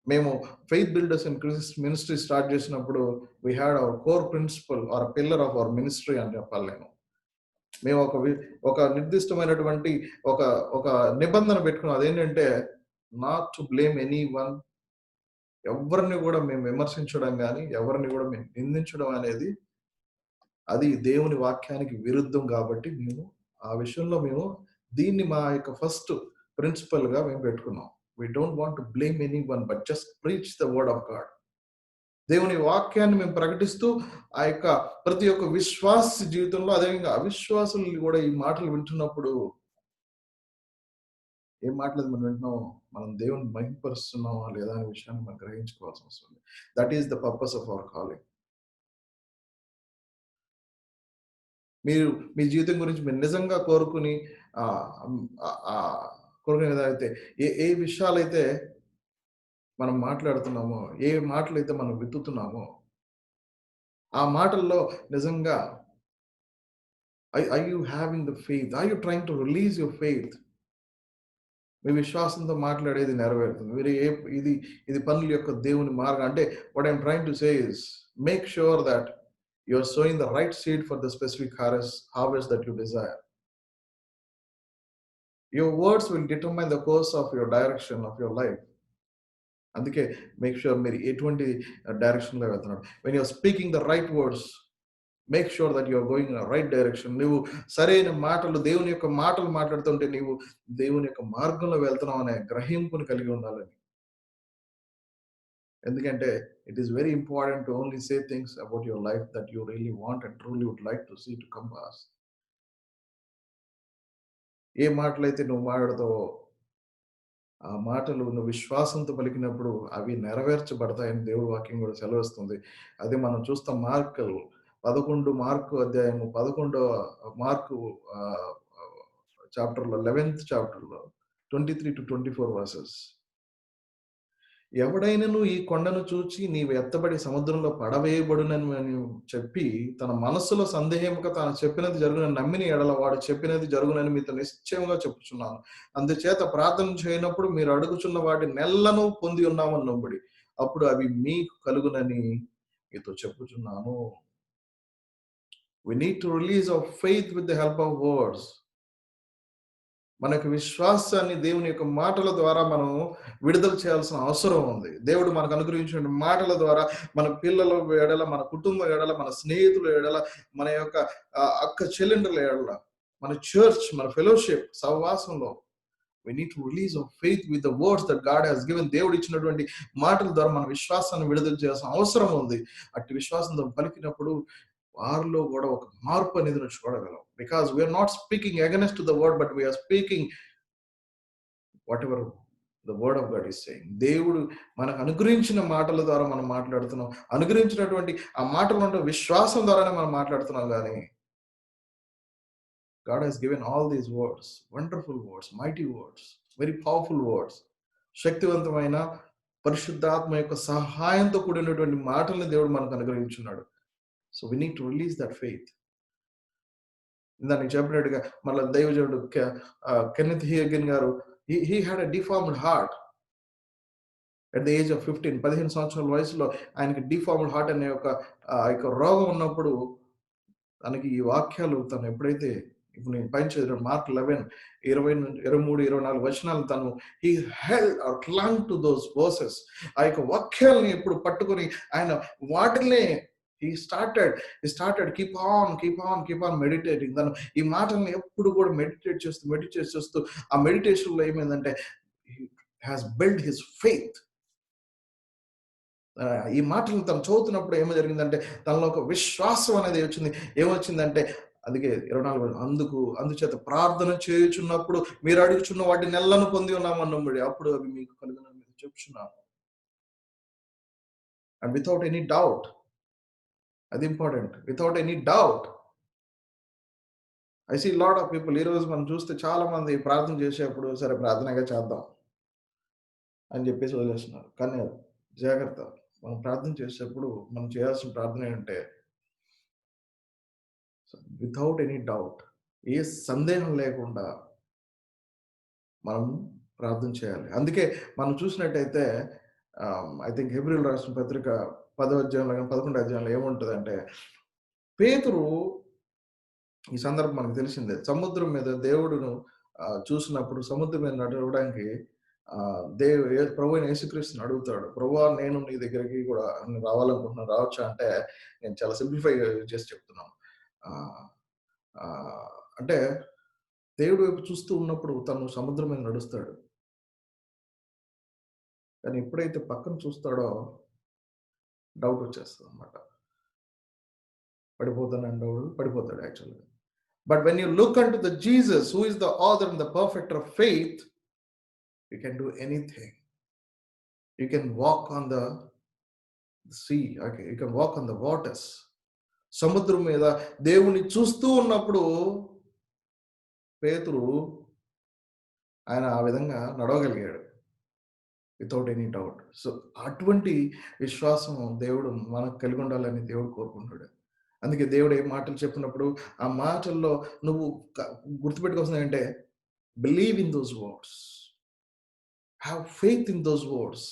మేము Faith Builders in Christ Ministry start చేసినప్పుడు we had our core principle or pillar of our ministry అని చెప్పాలి నేను. మేము ఒక నిర్దిష్టమైనటువంటి ఒక ఒక నిబంధన పెట్టుకున్నాం. అదేంటంటే not to blame any one. ఎవరిని కూడా మేము విమర్శించడం గాని, ఎవరిని కూడా మేము నిందించడం అనేది అది దేవుని వాక్యానికి విరుద్ధం కాబట్టి మేము ఆ విషయంలో మేము దీన్ని మా యొక్క ఫస్ట్ ప్రిన్సిపల్‌గా మేము పెట్టుకున్నాం. We don't want to blame anyone but just preach the word of God. దేవుని వాక్యాన్ని మేము ప్రకటిస్తూ ఆ యొక్క ప్రతి ఒక్క విశ్వాసి జీవితంలో అదేవిధంగా అవిశ్వాసులు కూడా ఈ మాటలు వింటున్నప్పుడు ఏం మాటలు మనం వింటున్నామో మనం దేవుని మహిమపరుస్తున్నామా లేదా అనే విషయాన్ని మనం గ్రహించుకోవాల్సిన అవసరం ఉంది. That is the purpose of our calling. మీరు మీ జీవితం గురించి మీరు నిజంగా కోరుకుని కోరుకునేదైతే ఏ విషయాలైతే మనం మాట్లాడుతున్నామో, ఏ మాటలైతే మనం విత్తుతున్నామో, ఆ మాటల్లో నిజంగా are you having the faith? Are you trying to release your faith? మీ విశ్వాసంతో మాట్లాడేది నెరవేరుతుంది. మీరు ఇది ఇది పనుల యొక్క దేవుని మార్గం. అంటే what I am trying to say is make sure that you are sowing the right seed for the specific harvest that you desire. Your words will determine the course of your direction of your life. అందుకే make sure మీరు ఎటువంటి డైరెక్షన్‌లో వెళ్తున్నారు. When you are speaking the right words, make sure that you are going in right direction. నువ్వు సరైన మాటలు, దేవుని యొక్క మాటలు మాట్లాడుతుంటే నీవు దేవుని యొక్క మార్గంలో వెళ్తున్నావు అనే గ్రహింపుని కలిగి ఉండాలని. ఎందుకంటే it is very important to only say things about your life that you really want and truly would like to see to come pass. ఏ మాటలైతే నువ్వు మాట్లాడతావో ఆ మాటలు నువ్వు విశ్వాసంతో పలికినప్పుడు అవి నెరవేర్చబడతాయని దేవుడి వాక్యం కూడా సెలవిస్తుంది. అదే మనం చూస్తాం 11 అధ్యాయము 11వ మార్కు చాప్టర్‌లో 11th చాప్టర్‌లో 23-24 వర్సెస్. ఎవడైనను ఈ కొండను చూచి నీవు ఎత్తబడి సముద్రంలో పడవేయబడునని చెప్పి తన మనస్సులో సందేహముగా తాను చెప్పినది జరుగునని నమ్మిన ఎడల వాడు చెప్పినది జరుగునని మీతో నిశ్చయంగా చెప్పుచున్నాను. అందుచేత ప్రార్థన చేయనప్పుడు మీరు అడుగుచున్న వాటి నెల్లను పొంది ఉన్నామని నమ్ముడి, అప్పుడు అవి మీకు కలుగునని మీతో చెప్పుచున్నాను. We need to release our faith with the help of words. మనకు విశ్వాసాన్ని దేవుని యొక్క మాటల ద్వారా మనం విడుదల చేయాల్సిన అవసరం ఉంది. దేవుడు మనకు అనుగ్రహించిన మాటల ద్వారా మన పిల్లల ఎడల, మన కుటుంబం ఎడల, మన స్నేహితుల ఎడల, మన యొక్క అక్క చెల్లెండ్రుల ఎడల, మన చర్చ్, మన ఫెలోషిప్ సహవాసంలో we need to release our faith with the words that God has given. దేవుడు ఇచ్చినటువంటి మాటల ద్వారా మన విశ్వాసాన్ని విడుదల చేయాల్సిన అవసరం ఉంది. అట్టి విశ్వాసంతో పలికినప్పుడు వారిలో కూడా ఒక మార్పు అనేది నువ్వు చూడగలవు. Because we're not speaking against to the word but we're speaking whatever the word of God is saying. దేవుడు మనకు అనుగ్రహించిన మాటల ద్వారా మనం మాట్లాడుతున్నాం. అనుగ్రహించినటువంటి ఆ మాటలు ఉంటే విశ్వాసం ద్వారానే మనం మాట్లాడుతున్నాం గానీ, God has given all these words, wonderful words, mighty words, very powerful words. శక్తివంతమైన పరిశుద్ధాత్మ యొక్క సహాయంతో కూడినటువంటి మాటల్ని దేవుడు మనకు అనుగ్రహించున్నాడు. So we need to release that faith. ఇందాక నేను చెప్పినట్టుగా మళ్ళా దైవజనుడు కెన్నెత్ హిగన్ గారు, he had a deformed heart at the age of 15. 15 సంవత్సరాల వయసులో ఆయనకి డిఫార్మ్డ్ హార్ట్ అనే ఒక రోగం ఉన్నప్పుడు తనకి ఈ వాక్యాలు తను ఎప్పుడైతే ఇప్పుడు నేను పైన చదివాను మార్క్ 11 23 24 వచనాలు తను he held or clung to those verses. ఆ యొక్క వాక్యాలని ఎప్పుడు పట్టుకొని ఆయన వాటినే he started keep on meditating. తను ఈ మాటల్ని ఎప్పుడు కూడా మెడిటేట్ చేస్తూ ఆ మెడిటేషన్ లో ఏమైందంటే he has built his faith. ఈ మాటలు తను చదువుతున్నప్పుడు ఏమో జరిగిందంటే తనలో ఒక విశ్వాసం అనేది వచ్చింది. ఏమొచ్చిందంటే అందుకే 24 అందుచేత ప్రార్థన చేయుచున్నప్పుడు మీరు అడుగుచున్న వాటి నెలను పొంది ఉన్నామన్నప్పుడు అప్పుడు అవి మీకు కలుగునని చెప్తున్నాను. అండ్ వితౌట్ ఎనీ డౌట్, అది important. Without any doubt. I see lot of people. ఈ రోజు మనం చూస్తే చాలా మంది ప్రార్థన చేసేప్పుడు సరే ప్రార్థనగా చేద్దాం అని చెప్పేసి వదిలేస్తున్నారు. కానీ జాగ్రత్త, మనం ప్రార్థన చేసేప్పుడు మనం చేయాల్సిన ప్రార్థన ఏంటంటే వితౌట్ ఎనీ డౌట్, ఏ సందేహం లేకుండా మనం ప్రార్థన చేయాలి. అందుకే మనం చూసినట్టయితే ఐ థింక్ హెబ్రీయులు రాసిన పత్రిక 10వ అధ్యాయంలో 11వ అధ్యాయంలో ఏముంటుందంటే పేతురు, ఈ సందర్భం మనకు తెలిసిందే, సముద్రం మీద దేవుడును చూసినప్పుడు సముద్రం మీద నడవడానికి ప్రభు అయిన యేసుక్రీస్తుని అడుగుతాడు, ప్రభువా నేను నీ దగ్గరికి కూడా రావాలనుకుంటున్నాను, రావచ్చా అంటే, నేను చాలా సింప్లిఫై చేసి చెప్తున్నాను. అంటే దేవుడు వైపు చూస్తూ ఉన్నప్పుడు తను సముద్రం మీద నడుస్తాడు. కానీ ఎప్పుడైతే పక్కన చూస్తాడో డౌట్ వచ్చేస్తుంది అన్నమాట. పడిపోతాడు యాక్చువల్గా. But when you look on to the Jesus who is the author and the perfecter of faith, you can do anything. You can walk on the sea, okay, you can walk on the waters. సముద్రం మీద దేవుని చూస్తూ ఉన్నప్పుడు పేతురు ఆయన ఆ విధంగా నడవగలిగాడు వితౌట్ ఎనీ డౌట్. సో అటువంటి విశ్వాసం దేవుడు మనకు కలిగి ఉండాలని దేవుడు కోరుకుంటాడు. అందుకే దేవుడు ఏ మాటలు చెప్పినప్పుడు ఆ మాటల్లో నువ్వు గుర్తుపెట్టుకోవాల్సింది అంటే believe in those words, have faith in those words.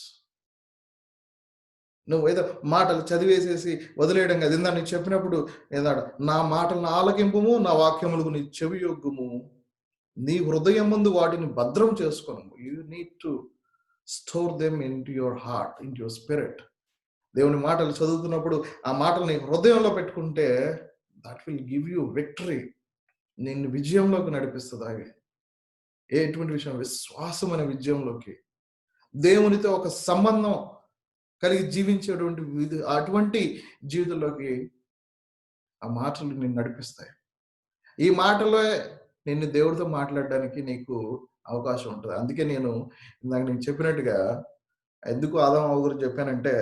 నువ్వు ఏదో మాటలు చదివేసేసి వదిలేయడం కదా. ఇందా నీకు చెప్పినప్పుడు ఏదాడు నా మాటలను ఆలకింపుము, నా వాక్యములకు నీ చెవి యొగ్గుము, నీ హృదయం ముందు వాటిని భద్రం చేసుకోను. You need to store them in to your heart, in to your spirit. దేవుని మాటలు చదువుతున్నప్పుడు ఆ మాటలు నీ హృదయంలో పెట్టుకుంటే that will give you victory. నిన్ను విజయంలోకి నడిపిస్తుంది. అవి ఎటువంటి విషయం, విశ్వాసం అనే విజయంలోకి, దేవునితో ఒక సంబంధం కలిగి జీవించేటువంటి అటువంటి జీవితంలోకి ఆ మాటలు నిన్ను నడిపిస్తాయి. ఈ మాటలో నిన్ను దేవుడితో మాట్లాడడానికి నీకు అవకాశం ఉంటుంది. అందుకే నేను ఇందాక నేను చెప్పినట్టుగా ఎందుకు ఆదాం అవ్వ గురించి చెప్పానంటే,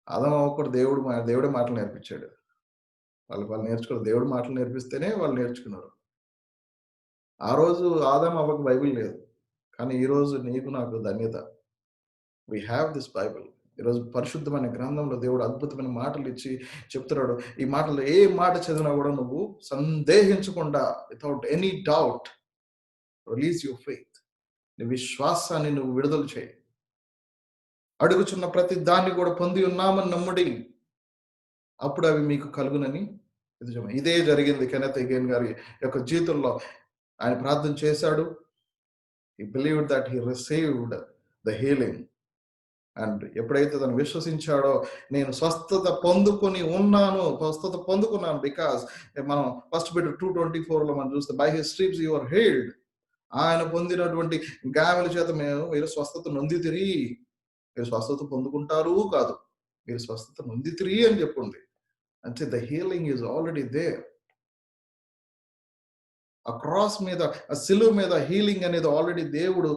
ఆదాం అవ్వ కూడా దేవుడే మాటలు నేర్పించాడు. వాళ్ళు నేర్చుకోరు. దేవుడు మాటలు నేర్పిస్తేనే వాళ్ళు నేర్చుకున్నారు. ఆ రోజు ఆదాం అవ్వకు బైబిల్ లేదు. కానీ ఈరోజు నీకు నాకు ధన్యత. We have this Bible. ఈరోజు పరిశుద్ధమైన గ్రంథంలో దేవుడు అద్భుతమైన మాటలు ఇచ్చి చెప్తున్నాడు. ఈ మాటలు ఏ మాట చదివినా కూడా నువ్వు సందేహించకుండా without any doubt release your faith. నీ విశ్వాసాన్ని నువ్వు విడుదల చేయి. అడుగుచున్న ప్రతి దాన్ని కూడా పొంది ఉన్నామని నమ్ముడి, అప్పుడు అవి మీకు కలుగునని నిజమే. ఇదే జరిగింది కెన్నెత్ హిగన్ గారి యొక్క జీవితంలో. ఆయన ప్రార్థన చేశాడు. He believed that he received the healing. అండ్ ఎప్పుడైతే తను విశ్వసించాడో నేను స్వస్థత పొందుకున్నాను. బికాస్ మనం ఫస్ట్ Peter 2:24 మనం చూస్తే by his stripes you are healed. ఆయన పొందినటువంటి గాయాల చేత మీరు స్వస్థత నొందితిరి. మీరు స్వస్థత పొందుకుంటారు కాదు, మీరు స్వస్థత నొందితిరి అని చెప్పుంది. అంటే the healing is already there. ఆ క్రాస్ మీద, ఆ సిలువ మీద హీలింగ్ అనేది ఆల్రెడీ దేవుడు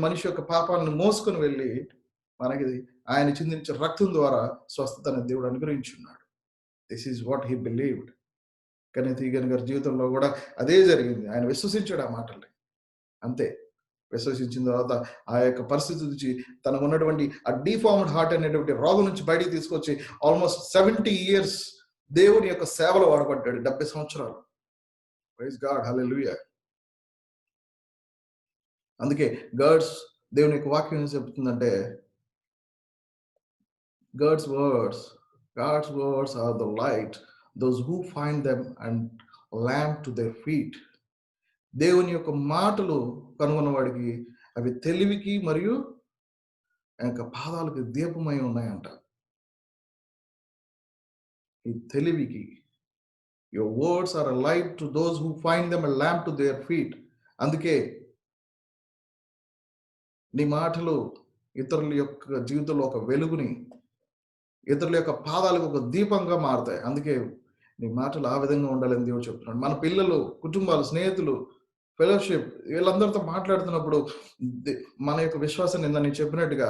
మనిషి యొక్క పాపాలను మోసుకొని వెళ్ళి మనకి ఆయన చిందించిన రక్తం ద్వారా స్వస్థత అనేది దేవుడు అనుగ్రహించున్నాడు. This is what he believed. కానీ తీగన్ గారి జీవితంలో కూడా అదే జరిగింది. ఆయన విశ్వసించాడు ఆ మాటల్ని. అంతే. విశ్వసించిన తర్వాత ఆ యొక్క పరిస్థితి నుంచి తనకు ఉన్నటువంటి ఆ డిఫార్మ్డ్ హార్ట్ అనేటువంటి రోగం నుంచి బయటికి తీసుకొచ్చి ఆల్మోస్ట్ 70 ఇయర్స్ దేవుని యొక్క సేవలో వాడబడ్డాడు. 70 సంవత్సరాలు. Praise God, hallelujah. అందుకే దేవుని యొక్క వాక్యం ఏం చెప్తుందంటే, God's words are the light, those who find them and lamp to their feet. దేవుని యొక్క మాటలు కనుగొన్నవాడికి అవి తెలివికి మరియు ఆ యొక్క పాదాలకు దీపమై ఉన్నాయంట. ఈ తెలివికి, your words are a light to those who find them, a lamp to their feet. అందుకే నీ మాటలు ఇతరుల యొక్క జీవితంలో ఒక వెలుగుని, ఇతరుల యొక్క పాదాలకు ఒక దీపంగా మారుతాయి. అందుకే నీ మాటలు ఆ విధంగా ఉండాలని దేవుడు చెప్తున్నాడు. మన పిల్లలు, కుటుంబాలు, స్నేహితులు, ఫెలోషిప్ వీళ్ళందరితో మాట్లాడుతున్నప్పుడు మన యొక్క విశ్వాసాన్ని నేను చెప్పినట్టుగా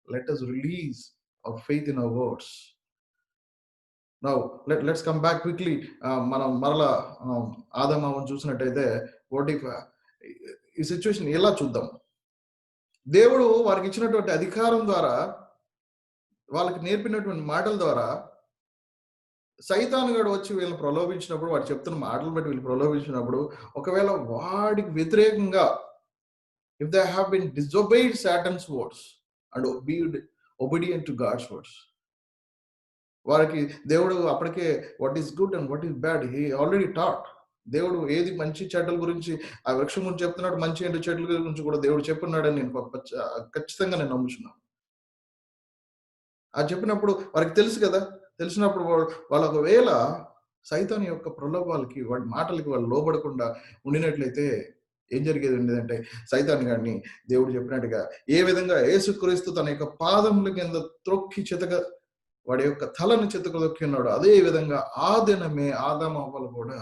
let us release our faith in our words. Now let's come back quickly. మనం మరలా ఆదామవ్వను చూసినట్టయితే what if ఈ సిచ్యువేషన్ ఎలా చూద్దాం. దేవుడు వారికి ఇచ్చినటువంటి అధికారం ద్వారా, వాళ్ళకి నేర్పినటువంటి మాటల ద్వారా సైతాను గాడు వచ్చి వీళ్ళని ప్రలోభించినప్పుడు, వాడు చెప్తున్న మాటలు బట్టి వీళ్ళు ప్రలోభించినప్పుడు, ఒకవేళ వాడికి వ్యతిరేకంగా if they have been disobeyed Satan's words and obedient to God's words, వారికి దేవుడు అప్పటికే what is good and what is bad he already taught. దేవుడు ఏది మంచి చెడ్డల గురించి ఆ వృక్షం గురించి చెప్తున్నాడు, మంచి ఎండు చెట్ల గురించి కూడా దేవుడు చెప్పున్నాడని నేను ఖచ్చితంగా నేను నమ్ముచున్నాను. అది చెప్పినప్పుడు వారికి తెలుసు కదా. తెలిసినప్పుడు వాళ్ళు ఒకవేళ సైతాను యొక్క ప్రలోభాలకి, వాడి మాటలకి వాళ్ళు లోబడకుండా ఉండినట్లయితే ఏం జరిగేది ఉండేదంటే, సైతాన్ గారిని దేవుడు చెప్పినట్టుగా ఏ విధంగా యేసుక్రీస్తు తన యొక్క పాదముల కింద త్రొక్కి వాడి యొక్క తలను చితకదొక్కి ఉన్నాడు, అదే విధంగా ఆ దినమే ఆదాము అవ్వలు కూడా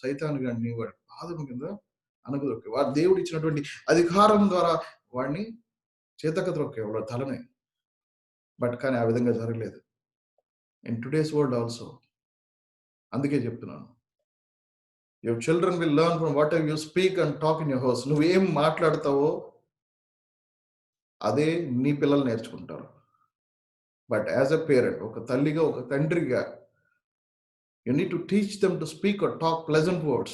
సైతాను గారిని వాడి పాదం కింద అనగదొక్కి, వాడు దేవుడు ఇచ్చినటువంటి అధికారం ద్వారా వాడిని చితకదొక్కే వాడు తలని. బట్ కానీ ఆ విధంగా జరగలేదు. In today's world also. అందుకే చెప్తున్నాను, your children will learn from what ever you speak and talk in your house. నువ్వేం మాట్లాడతావో అదే నీ పిల్లలు నేర్చుకుంటారు. బట్ యాజ్ ఎ పేరెంట్, ఒక తల్లిగా, ఒక తండ్రిగా, you need to teach them to speak or talk pleasant words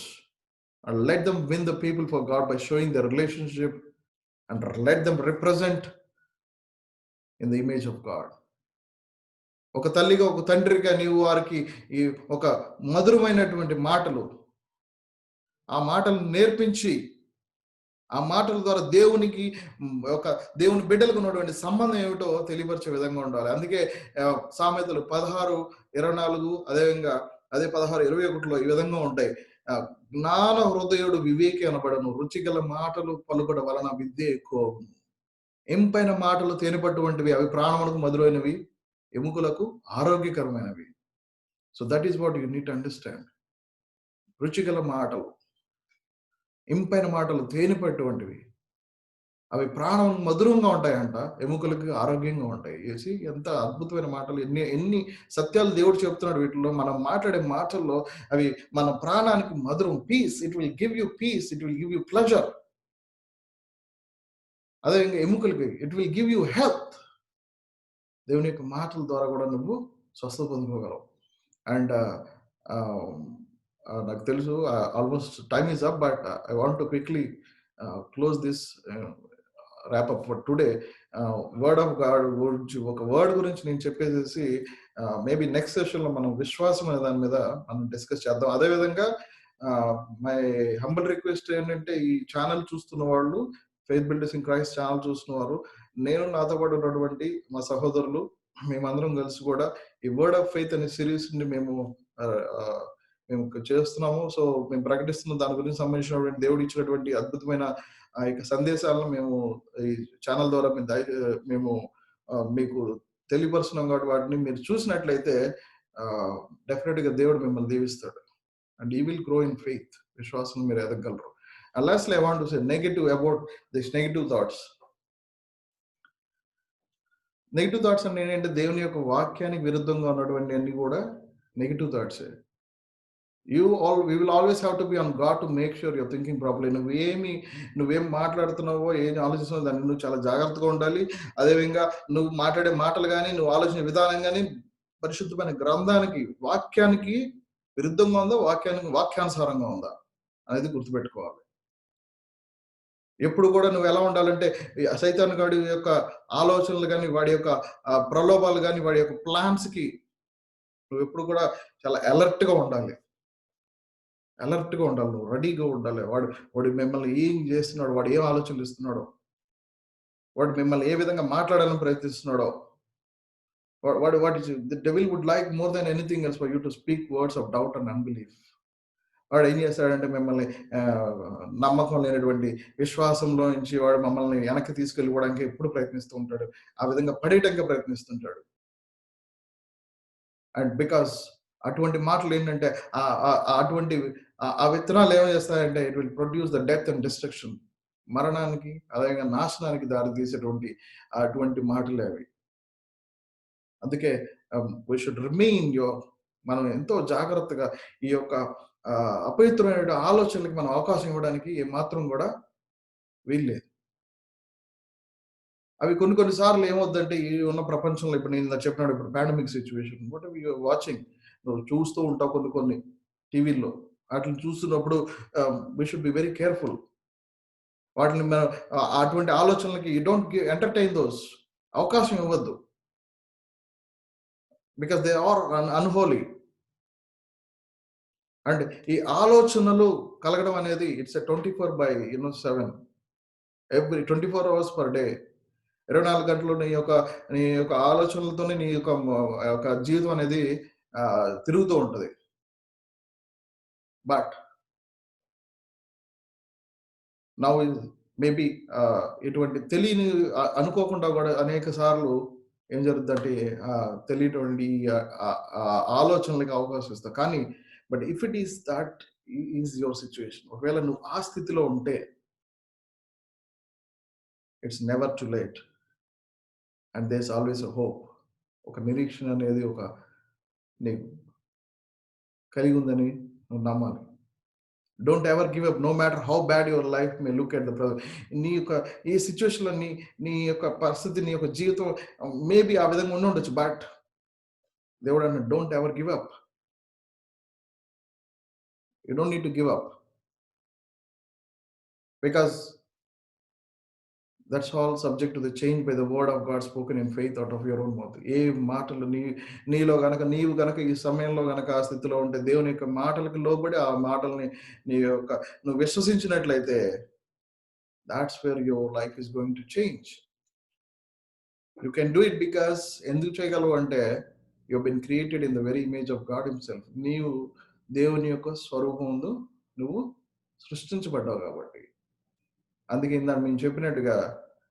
and let them win the people for God by showing their relationship and let them represent in the image of God. ఒక తల్లిగా, ఒక తండ్రిగా నీవు వారికి ఈ ఒక మధురమైనటువంటి మాటలు, ఆ మాటలు నేర్పించి, ఆ మాటల ద్వారా దేవుని బిడ్డలకు ఉన్నటువంటి సంబంధం ఏమిటో తెలియపరిచే విధంగా ఉండాలి. అందుకే సామెతలు 16:24 అదేవిధంగా అదే 16:21 ఈ విధంగా ఉంటాయి. జ్ఞాన హృదయుడు వివేకి అనబడను, రుచిగల మాటలు పలుకడ వలన విద్య ఎక్కువ. ఎంపైన మాటలు తేనెపట్టువంటివి, అవి ప్రాణములకు మధురైనవి, ఎముకలకు ఆరోగ్యకరమైనవి. So that is what you need to understand. రుచిగల మాటలు, ఇంపైన మాటలు తేనెపట్టువంటివి, అవి ప్రాణం మధురంగా ఉంటాయంట, ఎముకలకు ఆరోగ్యంగా ఉంటాయి. చేసి ఎంత అద్భుతమైన మాటలు, ఎన్ని సత్యాలు దేవుడు చెప్తున్నాడు వీటిలో. మనం మాట్లాడే మాటల్లో అవి మన ప్రాణానికి మధురం. Peace, it will give you peace, it will give you pleasure. అదేవిధంగా ఎముకలకి it will give you health. దేవుని యొక్క మాటల ద్వారా కూడా నువ్వు స్వస్థత పొందుకోగలవు. అండ్ నాకు తెలుసు almost time is up, but I want to quickly close this wrap up for today. Word of God గురించి, ఒక వర్డ్ గురించి నేను చెప్పేసి మేబీ నెక్స్ట్ సెషన్లో మనం విశ్వాసం అనే దాని మీద మనం డిస్కస్ చేద్దాం. అదేవిధంగా మై హంబల్ రిక్వెస్ట్ ఏంటంటే, ఈ ఛానల్ చూస్తున్న వాళ్ళు, Faith Builders in Christ channel చూస్తున్నవారు, నేను నాతో పాటు ఉన్నటువంటి మా సహోదరులు, మేమందరం కలిసి కూడా ఈ వర్డ్ ఆఫ్ ఫెయిత్ అనే సిరీస్ ని మేము చేస్తున్నాము. సో మేము ప్రకటిస్తున్న దాని గురించి సంబంధించినటువంటి దేవుడు ఇచ్చినటువంటి అద్భుతమైన ఆ యొక్క సందేశాలను మేము ఈ ఛానల్ ద్వారా మేము మీకు తెలియపరుస్తున్నాం. కాబట్టి వాటిని మీరు చూసినట్లయితే డెఫినెట్ గా దేవుడు మిమ్మల్ని దీవిస్తాడు. And you will grow in faith. విశ్వాసంలో మీరు ఎదగగలరు. And lastly, I want to say negative about this negative thoughts. Negative thoughts అంటే ఏంటంటే దేవుని యొక్క వాక్యానికి విరుద్ధంగా ఉన్నటువంటి అన్ని కూడా negative థాట్సే. We will always have to be on guard to make sure you're thinking properly. నువ్వేం మాట్లాడుతున్నావో, ఏం ఆలోచిస్తున్నావో దాన్ని నువ్వు చాలా జాగ్రత్తగా ఉండాలి. అదేవిధంగా నువ్వు మాట్లాడే మాటలు గానీ, నువ్వు ఆలోచించే విధానం గానీ, పరిశుద్ధమైన గ్రంథానికి, వాక్యానికి విరుద్ధంగా ఉందా, వాక్యానుసారంగా ఉందా అనేది గుర్తుపెట్టుకోవాలి. ఎప్పుడు కూడా నువ్వు ఎలా ఉండాలంటే, సైతాను గాడి యొక్క ఆలోచనలు గానీ, వాడి యొక్క ప్రలోభాలు గానీ, వాడి యొక్క ప్లాన్స్‌కి నువ్వెప్పుడు కూడా చాలా అలర్ట్‌గా ఉండాలి. నువ్వు రెడీగా ఉండాలి. వాడు మిమ్మల్ని ఏం చేస్తున్నాడో, వాడు ఏం ఆలోచనలు ఇస్తున్నాడో, వాడు మిమ్మల్ని ఏ విధంగా మాట్లాడాలని ప్రయత్నిస్తున్నాడో, what is the devil would like more than anything else for you to speak words of doubt and unbelief. వాడు ఏం చేస్తాడంటే మిమ్మల్ని నమ్మకం లేనటువంటి విశ్వాసంలో నుంచి వాడు మమ్మల్ని వెనక్కి తీసుకెళ్ళిపోవడానికి ఎప్పుడు ప్రయత్నిస్తూ ఉంటాడు. ఆ విధంగా పడేయటానికి ప్రయత్నిస్తుంటాడు. అండ్ బికాస్ అటువంటి మాటలు ఏంటంటే అటువంటి ఆ విత్తనాలు ఏం చేస్తాయంటే it will produce the death and destruction, మరణానికి అదేవిధంగా నాశనానికి దారి తీసేటువంటి అటువంటి మాటలే అవి. అందుకే వి షుడ్ రిమైన్ మనం ఎంతో జాగ్రత్తగా ఈ యొక్క అపవిత్రమైన ఆలోచనలకి మనం అవకాశం ఇవ్వడానికి ఏమాత్రం కూడా వీల్లేదు. అవి కొన్ని సార్లు ఏమవుద్దంటే ఈ ఉన్న ప్రపంచంలో ఇప్పుడు నేను చెప్పినాడు ఇప్పుడు pandemic situation what are you watching, నువ్వు చూస్తూ ఉంటావు కొన్ని టీవీల్లో. వాటిని చూస్తున్నప్పుడు we should be very careful. వాటిని మనం అటువంటి ఆలోచనలకి యూ డోంట్ ఎంటర్టైన్ దోస్, అవకాశం ఇవ్వద్దు. Because they are unholy. And ఈ ఆలోచనలు కలగడం అనేది it's 24/7 every 24 hours per day. 24 గంటలు నీ యొక్క ఆలోచనలతోనే నీ యొక్క జీవితం అనేది తిరుగుతూ ఉంటది. బట్ నౌ మేబీ ఇటువంటి తెలియని అనుకోకుండా కూడా అనేక సార్లు ఏం జరుగుతుందంటే తెలియటువంటి ఆలోచనలకి అవకాశం ఇస్తాం. కానీ but if it is that is your situation, ఒకవేళ నువ్వు ఆ స్థితిలో ఉంటే it's never too late and there is always a hope. ఒక నిరీక్షణ అనేది నీకు కలిగి ఉందని నువ్వు నమ్మాలి. Don't ever give up, no matter how bad your life may look at the present. నీ యొక్క ఈ సిచ్యువేషన్లో నీ యొక్క పరిస్థితి, నీ యొక్క జీవితం మేబీ ఆ విధంగా ఉండొచ్చు. బట్ దేవుడు అన్నాడు don't ever give up. You don't need to give up because that's all subject to the change by the word of God spoken in faith out of your own mouth. ఏ మాటలు నీలో నీవు గనక ఈ సమయంలో గనక ఆ స్థితిలో ఉంటే దేవుని యొక్క మాటలకు లోబడి ఆ మాటల్ని నువ్వు విశ్వసించినట్లయితే that's where your life is going to change. You can do it because ఎందుకు చేయగలవు అంటే you have been created in the very image of God himself. నీవు దేవుని యొక్క స్వరూపముందు నువ్వు సృష్టించబడ్డావు కాబట్టి. అందుకే ఇందాక మేము చెప్పినట్టుగా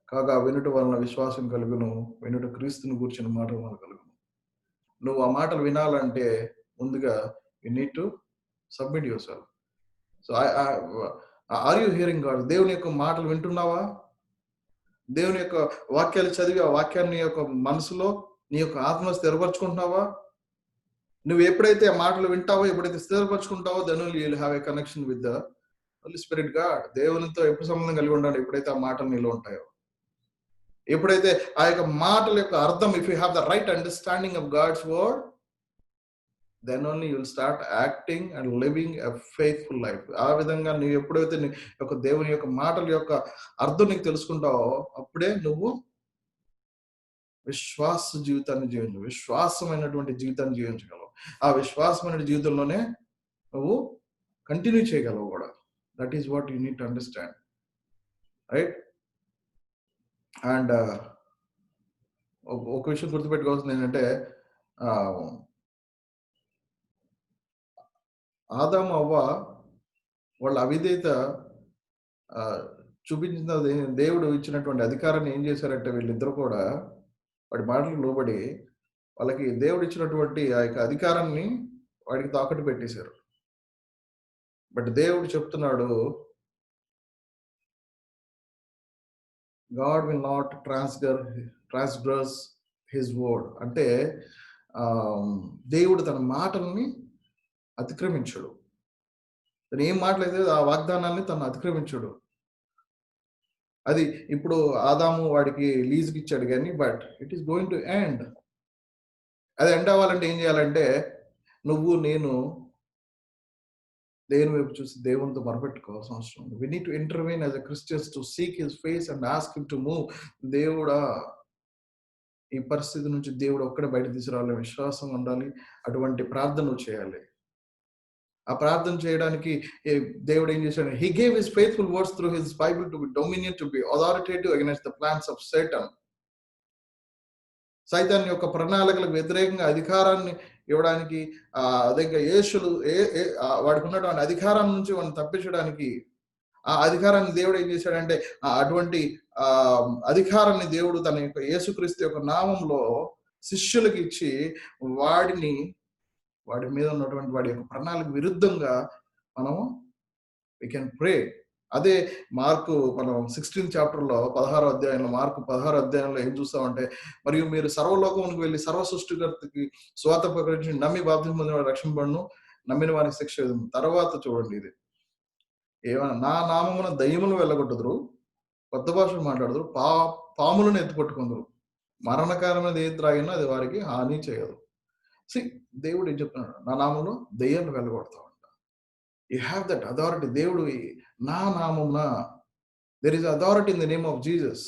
కాగా వినుట వలన విశ్వాసం కలుగును, వినుట క్రీస్తుని గూర్చిన మాటలు వలన కలుగును. నువ్వు ఆ మాటలు వినాలంటే ముందుగా you need to submit yourself. So are you hearing God? దేవుని యొక్క మాటలు వింటున్నావా? దేవుని యొక్క వాక్యాలు చదివి ఆ వాక్యాన్ని యొక్క మనసులో నీ యొక్క ఆత్మ స్థిరపరచుకుంటున్నావా? నువ్వు ఎప్పుడైతే ఆ మాటలు వింటావో, ఎప్పుడైతే స్థిరపరచుకుంటావో then you will have a connection with the Holy Spirit God. దేవునితో ఎప్పుడు సంబంధం కలిగి ఉండాలి? ఎప్పుడైతే ఆ మాటలు నీలో ఉంటాయో, ఎప్పుడైతే ఆ యొక్క మాటల యొక్క అర్థం, if you have the right understanding of God's word, then only you will start acting and living a faithful life. ఆ విధంగా నువ్వు ఎప్పుడైతే నీ యొక్క దేవుని యొక్క మాటల యొక్క అర్థం నీకు తెలుసుకుంటావో అప్పుడే నువ్వు విశ్వాసమైనటువంటి జీవితాన్ని జీవించగలవు. ఆ విశ్వాసమైన జీవితంలోనే నువ్వు కంటిన్యూ చేయగలవు కూడా. That is what you need to understand, right? And ఒక విషయం గుర్తుపెట్టుకోవాల్సింది ఏంటంటే ఆదాము అవ్వ వాళ్ళ అవిధేయత చూపించిన దేవుడు ఇచ్చినటువంటి అధికారాన్ని ఏం చేశారంటే వీళ్ళిద్దరు కూడా వాడి మాటలకు లోబడి వాళ్ళకి దేవుడు ఇచ్చినటువంటి ఆ యొక్క అధికారాన్ని వాడికి తాకట్టు పెట్టేశారు. బట్ దేవుడు చెప్తున్నాడు, God will not ట్రాన్స్గ్రెస్ his word. అంటే దేవుడు తన మాటల్ని అతిక్రమించడు. తను ఏం మాటలైతే ఆ వాగ్దానాన్ని తను అతిక్రమించడు. అది ఇప్పుడు ఆదాము వాడికి లీజ్‌కి ఇచ్చాడు గానీ, but it is going to end. అది ఎండ్ అవ్వాలంటే ఏం చేయాలంటే, నువ్వు నేను దేవుని వైపు చూసి దేవునితో మొరపెట్టుకోవాల్సిన అవసరం ఉంది. We need to intervene as a Christians to seek his face and ask him to move. దేవుడా, ఈ పరిస్థితి నుంచి దేవుడు ఒక్కడే బయటకు తీసుకురావాలని విశ్వాసం ఉండాలి. అటువంటి ప్రార్థన నువ్వు చేయాలి. ఆ ప్రార్థన చేయడానికి దేవుడు ఏం చేశాడు? హి gave his faithful words through his Bible to be dominion, to be authoritative against the plans of Satan. సైతాన్ యొక్క ప్రణాళికలకు వ్యతిరేకంగా అధికారాన్ని ఇవ్వడానికి అదే యేసులు వాడికి ఉన్నటువంటి అధికారం నుంచి వాడిని తప్పించడానికి ఆ అధికారాన్ని దేవుడు ఏం చేశాడంటే అటువంటి అధికారాన్ని దేవుడు తన యొక్క యేసుక్రీస్తు యొక్క నామంలో శిష్యులకు ఇచ్చి వాడి మీద ఉన్నటువంటి వాడి యొక్క ప్రణాళిక విరుద్ధంగా మనము వి కెన్ ప్రే. అదే మార్కు మనం 16th చాప్టర్‌లో 16వ అధ్యాయంలో మార్కు 16వ అధ్యాయంలో ఏం చూస్తామంటే, మరియు మీరు సర్వలోకమునకు వెళ్లి సర్వ సృష్టికర్తకి సువార్త ప్రకటించి నమ్మి బాప్తిస్మం పొందిన వాడు రక్షింపబడును, నమ్మిన వారికి శిక్ష లేదు. తర్వాత చూడండి ఇది. ఏమన్నా నా నామమున దయ్యములు వెళ్ళగొట్టుదురు, కొత్త భాషలు మాట్లాడుదురు, పాములను ఎత్తుపట్టుకుందురు, మరణకరమైనది ఏది త్రాగినా అది వారికి హాని చేయదు. దేవుడు ఏం చెప్తున్నాడు? నా నామంలో దయ్యాలను వెళ్ళగొడతావు. You have that authority. దేవుడు నా నామమున, there is authority in the name of Jesus.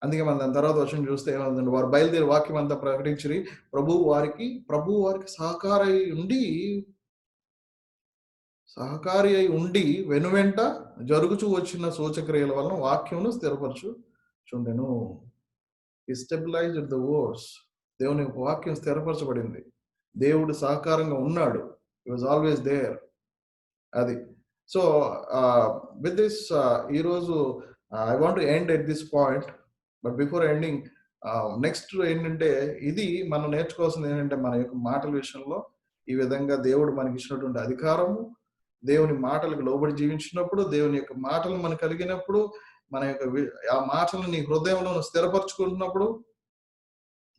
అందుకే మనం దాని తర్వాత వచ్చిన చూస్తే ఏమందండి, వారు బయలుదేరి వాక్యం అంతా ప్రకటించి ప్రభు వారికి సహకారి అయి ఉండి వెనువెంట జరుగుచూ వచ్చిన సూచక్రియల వలన వాక్యమును స్థిరపరచుచుండెను. He stabilised the words. దేవుని వాక్యం స్థిరపరచబడింది. దేవుడు సహకారంగా ఉన్నాడు. He was always there. అది. సో విత్ దిస్ ఈరోజు I want to end at this point. But before ending next ఏంటంటే, ఇది మనం నేర్చుకోవాల్సింది ఏంటంటే, మన యొక్క మాటల విషయంలో ఈ విధంగా దేవుడు మనకి ఇచ్చినటువంటి అధికారము, దేవుని మాటలకు లోబడి జీవించినప్పుడు, దేవుని యొక్క మాటలు మనకు కలిగినప్పుడు, మన యొక్క ఆ మాటలను నీ హృదయంలో స్థిరపరచుకుంటున్నప్పుడు,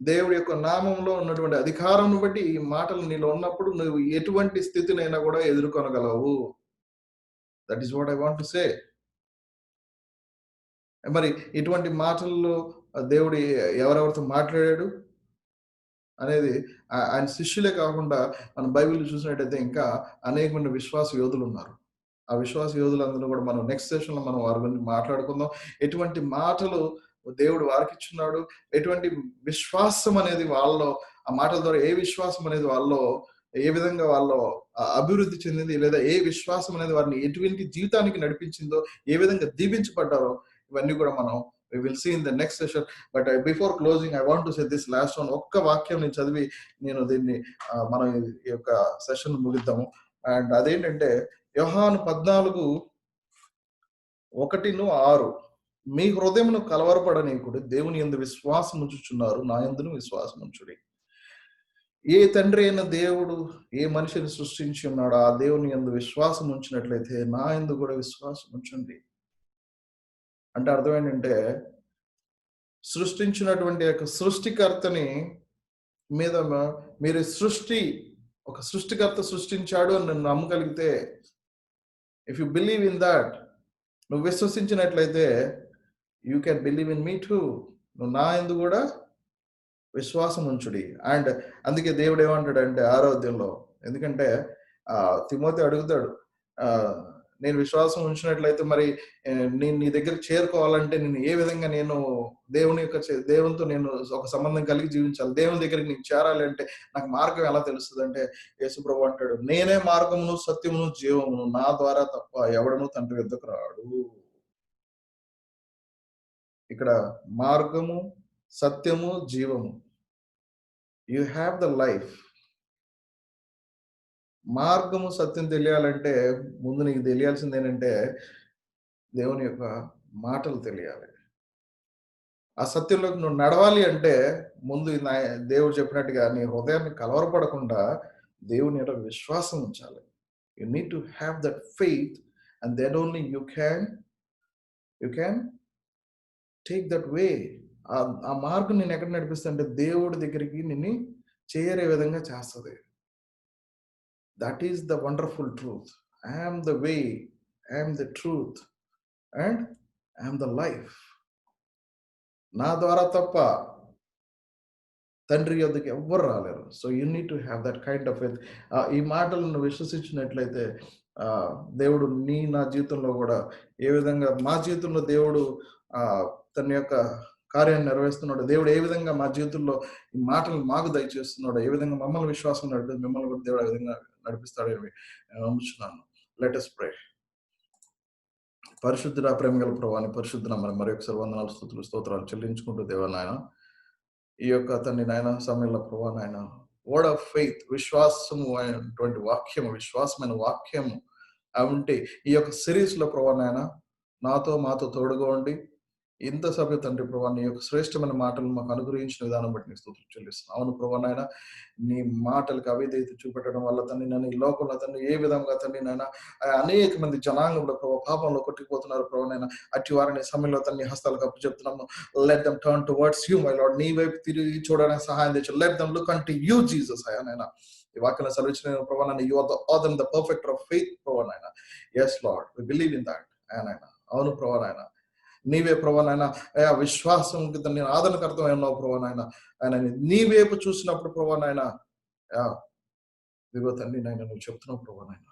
దేవుడి యొక్క నామంలో ఉన్నటువంటి అధికారంను బట్టి ఈ మాటలు నీలో ఉన్నప్పుడు నువ్వు ఎటువంటి స్థితినైనా కూడా ఎదుర్కొనగలవు. That is what I want to say. మరి ఇటువంటి మాటల్లో దేవుడు ఎవరెవరితో మాట్లాడాడు అనేది ఆయన శిష్యులే కాకుండా మనం బైబిల్ చూసినట్టయితే ఇంకా అనేకమైన విశ్వాస యోధులు ఉన్నారు. ఆ విశ్వాస యోధులందరూ కూడా మనం నెక్స్ట్ సెషన్లో మనం వారి గురించి మాట్లాడుకుందాం. ఎటువంటి మాటలు దేవుడు వారికి ఇచ్చున్నాడు, ఎటువంటి విశ్వాసం అనేది వాళ్ళలో, ఆ మాటల ద్వారా ఏ విశ్వాసం అనేది వాళ్ళలో ఏ విధంగా వాళ్ళలో అభివృద్ధి చెందింది, లేదా ఏ విశ్వాసం అనేది వారిని ఎటువంటి జీవితానికి నడిపించిందో, ఏ విధంగా దీవించబడ్డారో, ఇవన్నీ కూడా మనం we will see in the next session. But before closing, I want to say this last one. ఒక్క వాక్యం నేను చదివి నేను దీన్ని మనం ఈ యొక్క సెషన్ ముగిద్దాము. అండ్ అదేంటంటే యోహాను 14:1-6 మీ హృదయమును కలవరపడనీయకుడి, దేవుని యందు విశ్వాసం ఉంచుచున్నారు, నా యందును విశ్వాసం ఉంచుడి. ఏ తండ్రి అయిన దేవుడు ఏ మనిషిని సృష్టించి ఉన్నాడో ఆ దేవుని యందు విశ్వాసం ఉంచినట్లయితే నా యందు కూడా విశ్వాసం ఉంచండి. అంటే అర్థం ఏంటంటే, సృష్టించినటువంటి యొక్క సృష్టికర్తని మీద మీరు ఒక సృష్టికర్త సృష్టించాడు అని నన్ను నమ్మగలిగితే, if you believe in that, నువ్వు విశ్వసించినట్లయితే you can believe in me too. నువ్వు నా యందు కూడా విశ్వాసం ఉంచుడి. అండ్ అందుకే దేవుడు ఏమంటాడంటే 6వ అధ్యాయంలో, ఎందుకంటే తిమోతి అడుగుతాడు, నేను విశ్వాసం ఉంచినట్లయితే మరి నేను నీ దగ్గరికి చేరుకోవాలంటే నేను ఏ విధంగా నేను దేవునితో నేను ఒక సంబంధం కలిగి జీవించాలి, దేవుని దగ్గరికి నేను చేరాలి అంటే నాకు మార్గం ఎలా తెలుస్తుంది అంటే, యేసుప్రభు అంటాడు, నేనే మార్గమును సత్యమును జీవమును, నా ద్వారా తప్ప ఎవడను తండ్రి వద్దకు రాడు. ఇక్కడ మార్గము, సత్యము, జీవము. You have the life. మార్గము, సత్యం తెలియాలంటే ముందు నీకు తెలియాల్సింది ఏంటంటే దేవుని యొక్క మాటలు తెలియాలి. ఆ సత్యంలోకి నువ్వు నడవాలి అంటే ముందు దేవుడు చెప్పినట్టుగా నీ హృదయాన్ని కలవరపడకుండా దేవుని యొక్క విశ్వాసం ఉంచాలి. You need to have that faith, and then only you can take that way. ఆ మార్గం నేను ఎక్కడ నడిపిస్తుందంటే దేవుడి దగ్గరికి నిన్ను చేరే విధంగా చేస్తది. That is the wonderful truth. I am the way, I am the truth, and I am the life. నా ద్వారా తప్ప తండ్రి యొద్దకు ఎవ్వరు రాలేరు. So you need to have that kind of faith. ఈ మాటలను విశ్వసించినట్లయితే దేవుడు నా జీవితంలో కూడా ఏ విధంగా మా జీవితంలో దేవుడు తన యొక్క కార్యాన్ని నెరవేరుస్తున్నాడు, దేవుడు ఏ విధంగా మా జీవితంలో ఈ మాటలు మాకు దయచేస్తున్నాడు, ఏ విధంగా మమ్మల్ని విశ్వాసం నడిపి మిమ్మల్ని కూడా దేవుడు ఆ విధంగా నడిపిస్తాడని నమ్ముచున్నాను. Let us pray. పరిశుద్ధుడా, ప్రేమ గల ప్రభువాని పరిశుద్ధున మరి ఒకసారి వందనాలు స్తుతులు స్తోత్రాలు చెల్లించుకుంటూ దేవా నాయన, ఈ యొక్క తండ్రి నాయన సమయంలో ప్రభా నాయన వర్డ్ ఆఫ్ ఫెయిత్, విశ్వాసము అయినటువంటి వాక్యము, విశ్వాసమైన వాక్యము ఉంటే ఈ యొక్క సిరీస్ లో ప్రభా నాయన నాతో మాతో తోడుగా ఉండి ఇంత సభ్య తండ్రి ప్రభా నీ యొక్క శ్రేష్టమైన మాటలు మాకు అనుగ్రహించిన విధానం బట్టి నీ స్తుతులు చెల్లిస్తున్నాను. అవును ప్రభా నాయన, నీ మాటలకు అవిధేయత చూపెట్టడం వల్ల తండ్రి నన్ను ఈ లోకంలో తండ్రి ఏ విధంగా తండ్రి నాయన అనేక మంది జనాంగంలో ప్రభావ పాపంలో కొట్టుకుపోతున్నారు ప్రభా నాయన, అట్టి వారిని సమయంలో తన హస్తాలకు అప్పు చెప్తున్నాము. Let them turn towards you my Lord. నీ వైపు తిరిగి చూడడానికి సహాయం తెచ్చు. Let them look unto you Jesus అయ్యా నాయన. ఈ వాక్యం సెలవించిన ప్రభా నాయన, you are the author and the perfecter of faith ప్రభా నాయన. yes Lord, we believe in that నాయన. అవును ప్రభా నాయన, నీవే ప్రభా నాయన విశ్వాసం నేను ఆదరణకర్తమై ఉన్నావు ప్రభా నాయన. ఆయన నీ వైపు చూసినప్పుడు ప్రభా నాయన ఇదిగో తండ్రి నాయన నువ్వు చెప్తున్నావు ప్రభా నాయన,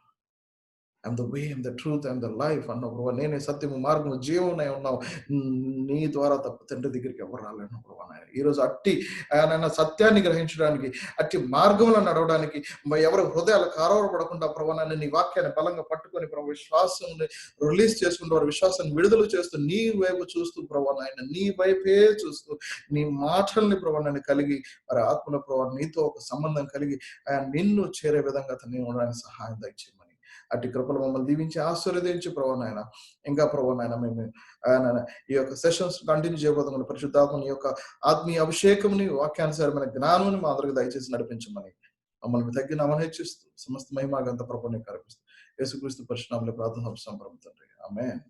I'm the way, I'm the truth, I'm the life అన్నావు ప్రభా. నేనే సత్యము మార్గము జీవనై ఉన్నావు. నీ ద్వారా తప్ప తండ్రి దగ్గరికి ఎవరు రాలేను ప్రభా నాయన. ఈరోజు అట్టి ఆయన సత్యాన్ని గ్రహించడానికి, అట్టి మార్గంలో నడవడానికి ఎవరి హృదయాలు కారవపడకుండా ప్రభా నాయన నీ వాక్యాన్ని బలంగా పట్టుకొని ప్రభు విశ్వాసం రిలీజ్ చేసుకుంటూ వారి విశ్వాసాన్ని విడుదల చేస్తూ నీ వైపు చూస్తూ ప్రభా నాయన, నీ వైపే చూస్తూ నీ మాటల్ని ప్రభా నాయన కలిగి వారి ఆత్మల ప్రభా నీతో ఒక సంబంధం కలిగి ఆయన నిన్ను చేరే విధంగా తను ఉండడానికి సహాయం దయచేయమని, అట్టి కృపలు మమ్మల్ని దీవించి ఆశీర్వదించి ప్రభా నాయన. ఇంకా ప్రభా నాయన మేము ఆయన ఈ యొక్క సెషన్స్ కంటిన్యూ చేయబోతున్నాం. పరిశుద్ధాత్మ నీ యొక్క ఆత్మీయ అభిషేకంని, వాక్యానుసారమైన జ్ఞానాన్ని మా అందరికి దయచేసి నడిపించమని మమ్మల్ని తగ్గిన హెచ్చిస్తూ సమస్త మహిమ గంత ప్రభుని కనిపిస్తూ యేసుక్రీస్తు పరిశునామములో ప్రార్థన సంప్రదించండి. ఆమేన్.